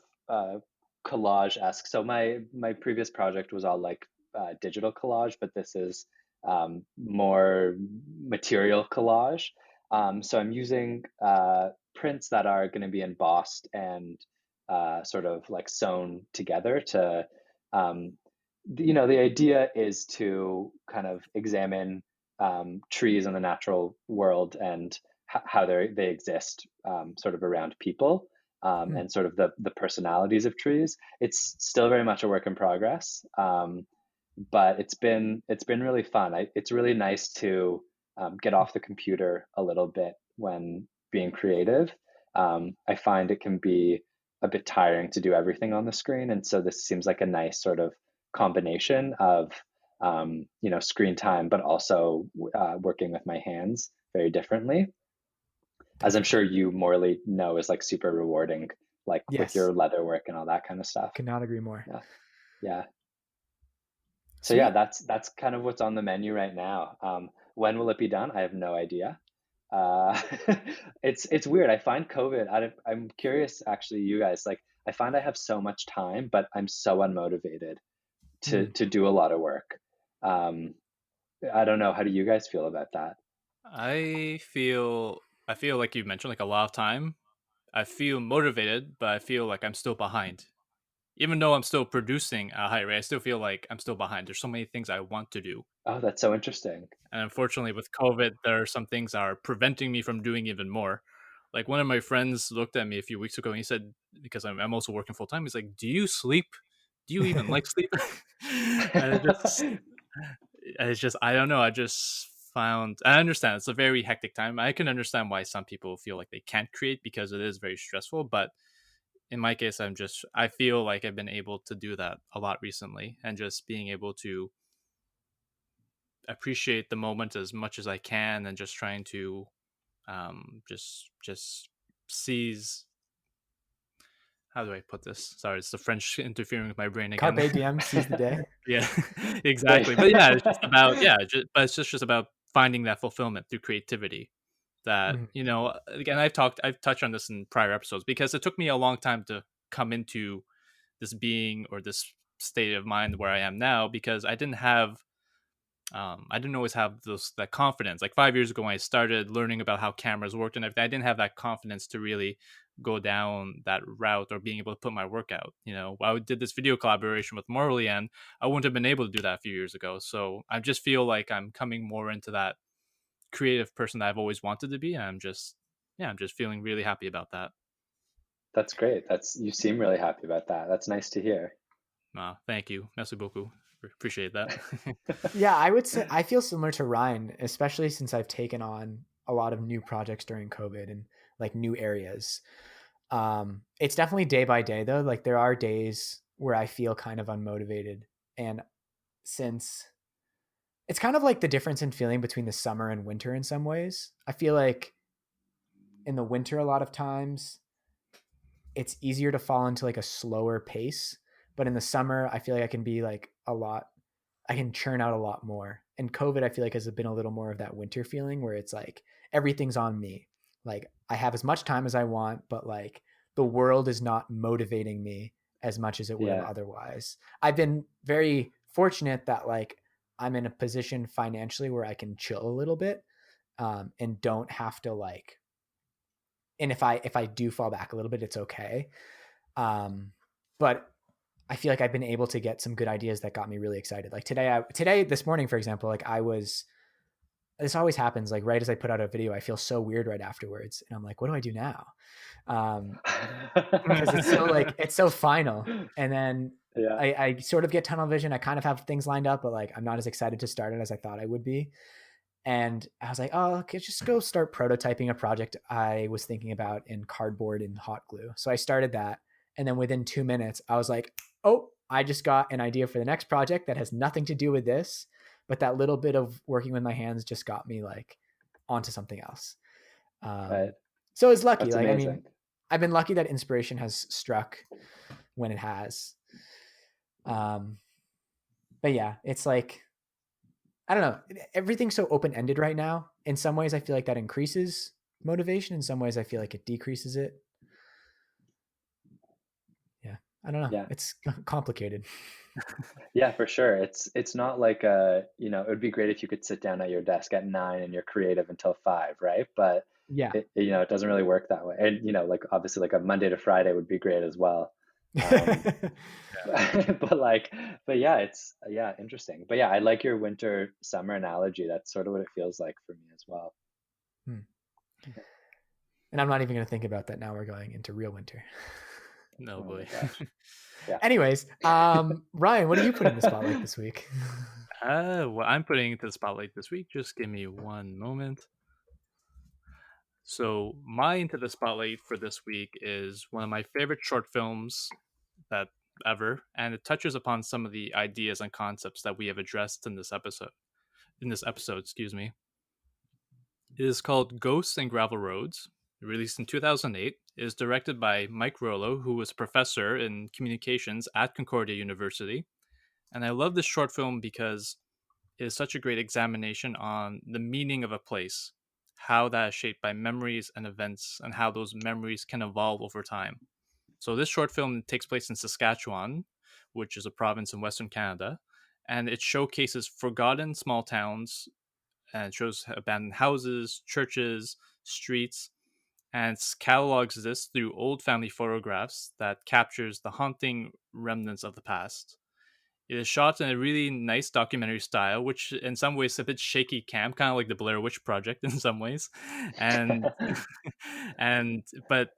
collage-esque. So my previous project was all like digital collage, but this is more material collage. So I'm using prints that are going to be embossed and sort of like sewn together to, um, the idea is to kind of examine trees in the natural world and how they exist sort of around people, Hmm. and sort of the personalities of trees. It's still very much a work in progress, but it's been really fun. It's really nice to get off the computer a little bit when being creative. I find it can be a bit tiring to do everything on the screen, and so this seems like a nice sort of combination of screen time, but also working with my hands very differently, as I'm sure Definitely. you Morley know is like super rewarding, like with Yes. your leather work and all that kind of stuff. Could not agree more. Yeah, yeah. So yeah, Sweet. that's kind of what's on the menu right now. When will it be done? I have no idea. Uh, it's weird. I find COVID. I'm curious, actually, you guys. Like, I find I have so much time, but I'm so unmotivated to Mm. to do a lot of work. Um, I don't know. How do you guys feel about that? I feel like you mentioned like a lot of time. I feel motivated, but I feel like I'm still behind. Even though I'm still producing at a high rate, I still feel like I'm still behind. There's so many things I want to do. Oh, that's so interesting. And unfortunately, with COVID, there are some things that are preventing me from doing even more. Like one of my friends looked at me a few weeks ago and he said, because I'm also working full time, he's like, "Do you sleep? Do you even like sleep?" And it's just, I don't know. I just found, I understand it's a very hectic time. I can understand why some people feel like they can't create because it is very stressful. But in my case, I feel like I've been able to do that a lot recently and just being able to appreciate the moment as much as I can and just trying to just seize, how do I put this? Sorry, it's the French interfering with my brain again. Carpe diem, seize the day. Yeah, There- exactly. But yeah, it's just about, but it's just about finding that fulfillment through creativity. That, Mhm. again, I've touched on this in prior episodes because it took me a long time to come into this being or this state of mind where I am now, because I didn't always have that confidence. Like 5 years ago, when I started learning about how cameras worked and everything, I didn't have that confidence to really go down that route or being able to put my work out. I did this video collaboration with Morley, and I wouldn't have been able to do that a few years ago. So I just feel like I'm coming more into that creative person that I've always wanted to be. And I'm just feeling really happy about that. that's great. You seem really happy about that. That's nice to hear. Thank you. Merci beaucoup. Appreciate that. Yeah, I would say I feel similar to Ryan, especially since I've taken on a lot of new projects during COVID and like new areas. It's definitely day by day though. Like there are days where I feel kind of unmotivated. And since it's kind of like the difference in feeling between the summer and winter in some ways, I feel like in the winter, a lot of times it's easier to fall into like a slower pace. But in the summer, I feel like I can be like I can churn out a lot more. And COVID, I feel like has been a little more of that winter feeling where it's like everything's on me. Like I have as much time as I want, but like the world is not motivating me as much as it would have Yeah, otherwise. I've been very fortunate that like I'm in a position financially where I can chill a little bit, and don't have to like. And if I do fall back a little bit, it's okay. Um, but I feel like I've been able to get some good ideas that got me really excited. Like this morning, for example, like this always happens. Like right as I put out a video, I feel so weird right afterwards, and I'm like, what do I do now? Um, because it's so final, and then yeah, I sort of get tunnel vision. I kind of have things lined up, but like I'm not as excited to start it as I thought I would be. And I was like, oh, okay, just go start prototyping a project I was thinking about in cardboard and hot glue. So I started that. And then within 2 minutes, I was like, oh, I just got an idea for the next project that has nothing to do with this, but that little bit of working with my hands just got me like onto something else. Right. So it's lucky. That's Like, I amazing. mean, I've been lucky that inspiration has struck when it has. But yeah, it's like, I don't know. Everything's so open-ended right now. In some ways, I feel like that increases motivation. In some ways, I feel like it decreases it. Yeah, I don't know. Yeah. It's complicated. Yeah, for sure. It's not like it would be great if you could sit down at your desk at 9 and you're creative until 5, right? But Yeah. it doesn't really work that way. And like obviously like a Monday to Friday would be great as well. Um, but yeah, it's interesting. But yeah, I like your winter summer analogy. That's sort of what it feels like for me as well. And I'm not even going to think about that now. We're going into real winter. No Oh my boy. gosh. Yeah. Anyways, Ryan, what are you putting in the spotlight this week? What I'm putting into the spotlight this week, just give me one moment. So my into the spotlight for this week is one of my favorite short films that ever, and it touches upon some of the ideas and concepts that we have addressed in this episode. Excuse me. It is called Ghosts and Gravel Roads, released in 2008. It is directed by Mike Rollo, who was a professor in communications at Concordia University. And I love this short film because it is such a great examination on the meaning of a place, how that is shaped by memories and events, and how those memories can evolve over time. So this short film takes place in Saskatchewan, which is a province in Western Canada, and it showcases forgotten small towns, and it shows abandoned houses, churches, streets, and catalogs this through old family photographs that captures the haunting remnants of the past. It is shot in a really nice documentary style, which in some ways is a bit shaky cam, kind of like the Blair Witch Project in some ways, and but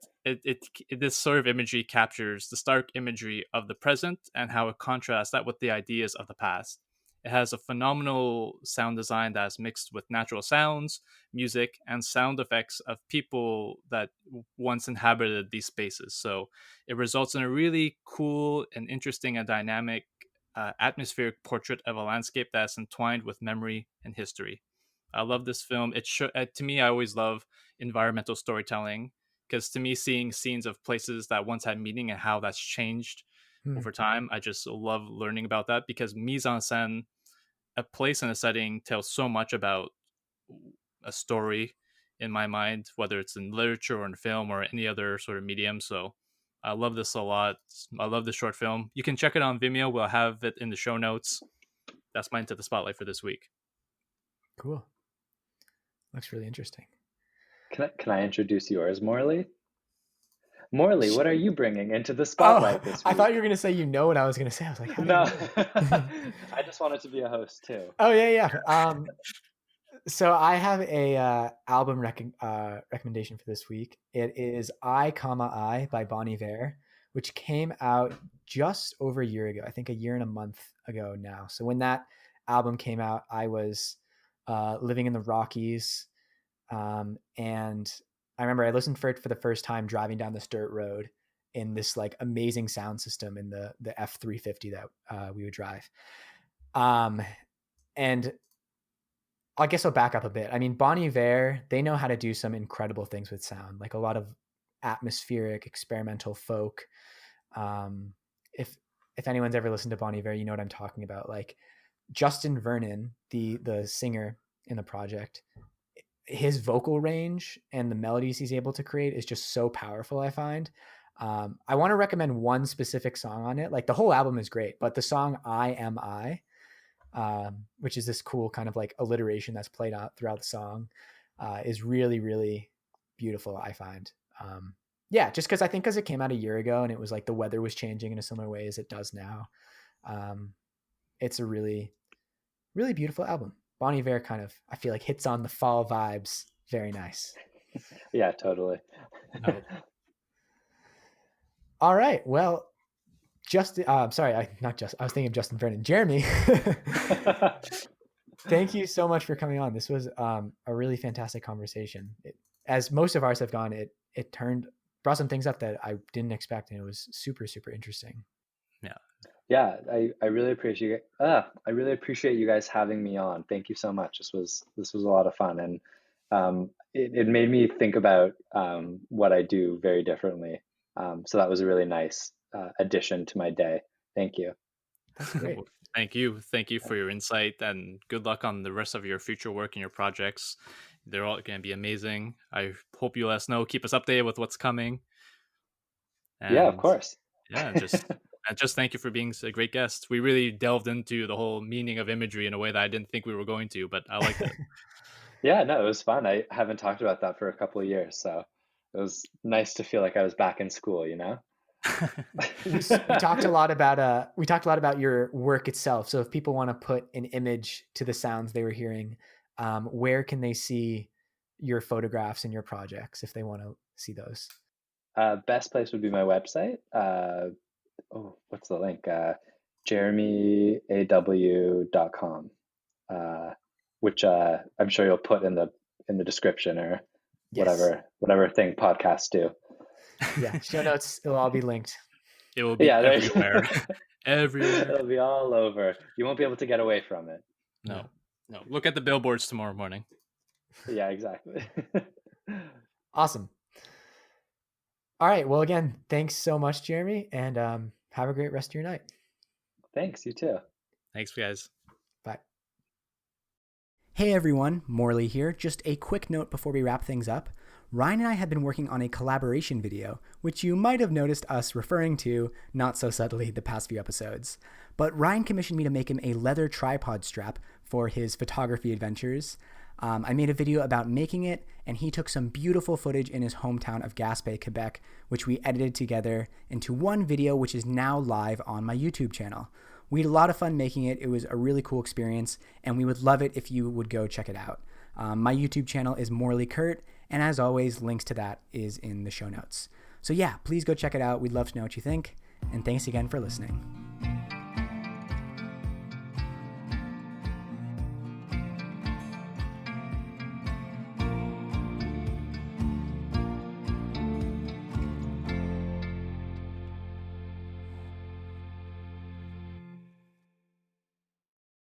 this sort of imagery captures the stark imagery of the present and how it contrasts that with the ideas of the past. It has a phenomenal sound design that is mixed with natural sounds, music, and sound effects of people that once inhabited these spaces. So it results in a really cool and interesting and dynamic atmospheric portrait of a landscape that's entwined with memory and history. I love this film. To me, I always love environmental storytelling because to me, seeing scenes of places that once had meaning and how that's changed over time, I just love learning about that because mise en scène, a place and a setting, tells so much about a story in my mind, whether it's in literature or in film or any other sort of medium. So I love this a lot. I love this short film. You can check it on Vimeo. We'll have it in the show notes. That's my into the spotlight for this week. Cool. Looks really interesting. Can I introduce yours, Morley? Morley, what are you bringing into the spotlight this week? I thought you were going to say what I was going to say. I was like, no. I just wanted to be a host too. Oh, yeah. So I have a album recommendation for this week. It is I, I by Bon Iver, which came out just over a year ago. I think a year and a month ago now. So when that album came out, I was living in the Rockies. And I remember I listened for it for the first time driving down this dirt road in this like amazing sound system in the F350 that we would drive. And I guess I'll back up a bit. I mean, Bon Iver, they know how to do some incredible things with sound, like a lot of atmospheric, experimental folk. If anyone's ever listened to Bon Iver, you know what I'm talking about. Like Justin Vernon, the singer in the project, his vocal range and the melodies he's able to create is just so powerful, I find. I want to recommend one specific song on it. Like the whole album is great, but the song I Am I, which is this cool kind of like alliteration that's played out throughout the song, is really, really beautiful, I find. Yeah, just because I think because it came out a year ago and it was like the weather was changing in a similar way as it does now. It's a really, really beautiful album. Bon Iver kind of, I feel like, hits on the fall vibes. Very nice. Yeah, totally. All right. Well, I was thinking of Justin Vernon. Jeremie, thank you so much for coming on. This was a really fantastic conversation. As most of ours have gone, it brought some things up that I didn't expect, and it was super, super interesting. Yeah. Yeah, I really appreciate I really appreciate you guys having me on. Thank you so much. This was a lot of fun, and it made me think about what I do very differently. So that was a really nice addition to my day. Thank you. That's great. Well, thank you for your insight, and good luck on the rest of your future work and your projects. They're all going to be amazing. I hope you let us know, keep us updated with what's coming, Yeah, of and course. yeah, and just thank you for being a great guest. We really delved into the whole meaning of imagery in a way that I didn't think we were going to, but I liked it. Yeah, no, it was fun. I haven't talked about that for a couple of years, so it was nice to feel like I was back in school, you know? We talked a lot about your work itself. So if people want to put an image to the sounds they were hearing, where can they see your photographs and your projects if they want to see those? Best place would be my website. What's the link? jeremieaw.com, which I'm sure you'll put in the description or Yes. whatever thing podcasts do. Yeah. Show notes. It'll all be linked. It will be Yeah, everywhere. Everywhere. it'll be all over. You won't be able to get away from it. No, no. Look at the billboards tomorrow morning. Yeah, exactly. Awesome. All right. Well, again, thanks so much, Jeremie, and have a great rest of your night. Thanks, you too. Thanks, guys. Bye. Hey everyone, Morley here. Just a quick note before we wrap things up. Ryan and I have been working on a collaboration video, which you might have noticed us referring to, not so subtly, the past few episodes. But Ryan commissioned me to make him a leather tripod strap for his photography adventures. I made a video about making it, and he took some beautiful footage in his hometown of Gaspé, Quebec, which we edited together into one video, which is now live on my YouTube channel. We had a lot of fun making it. It was a really cool experience, and we would love it if you would go check it out. My YouTube channel is Morley Kurt, and as always, links to that is in the show notes. So yeah, please go check it out. We'd love to know what you think, and thanks again for listening.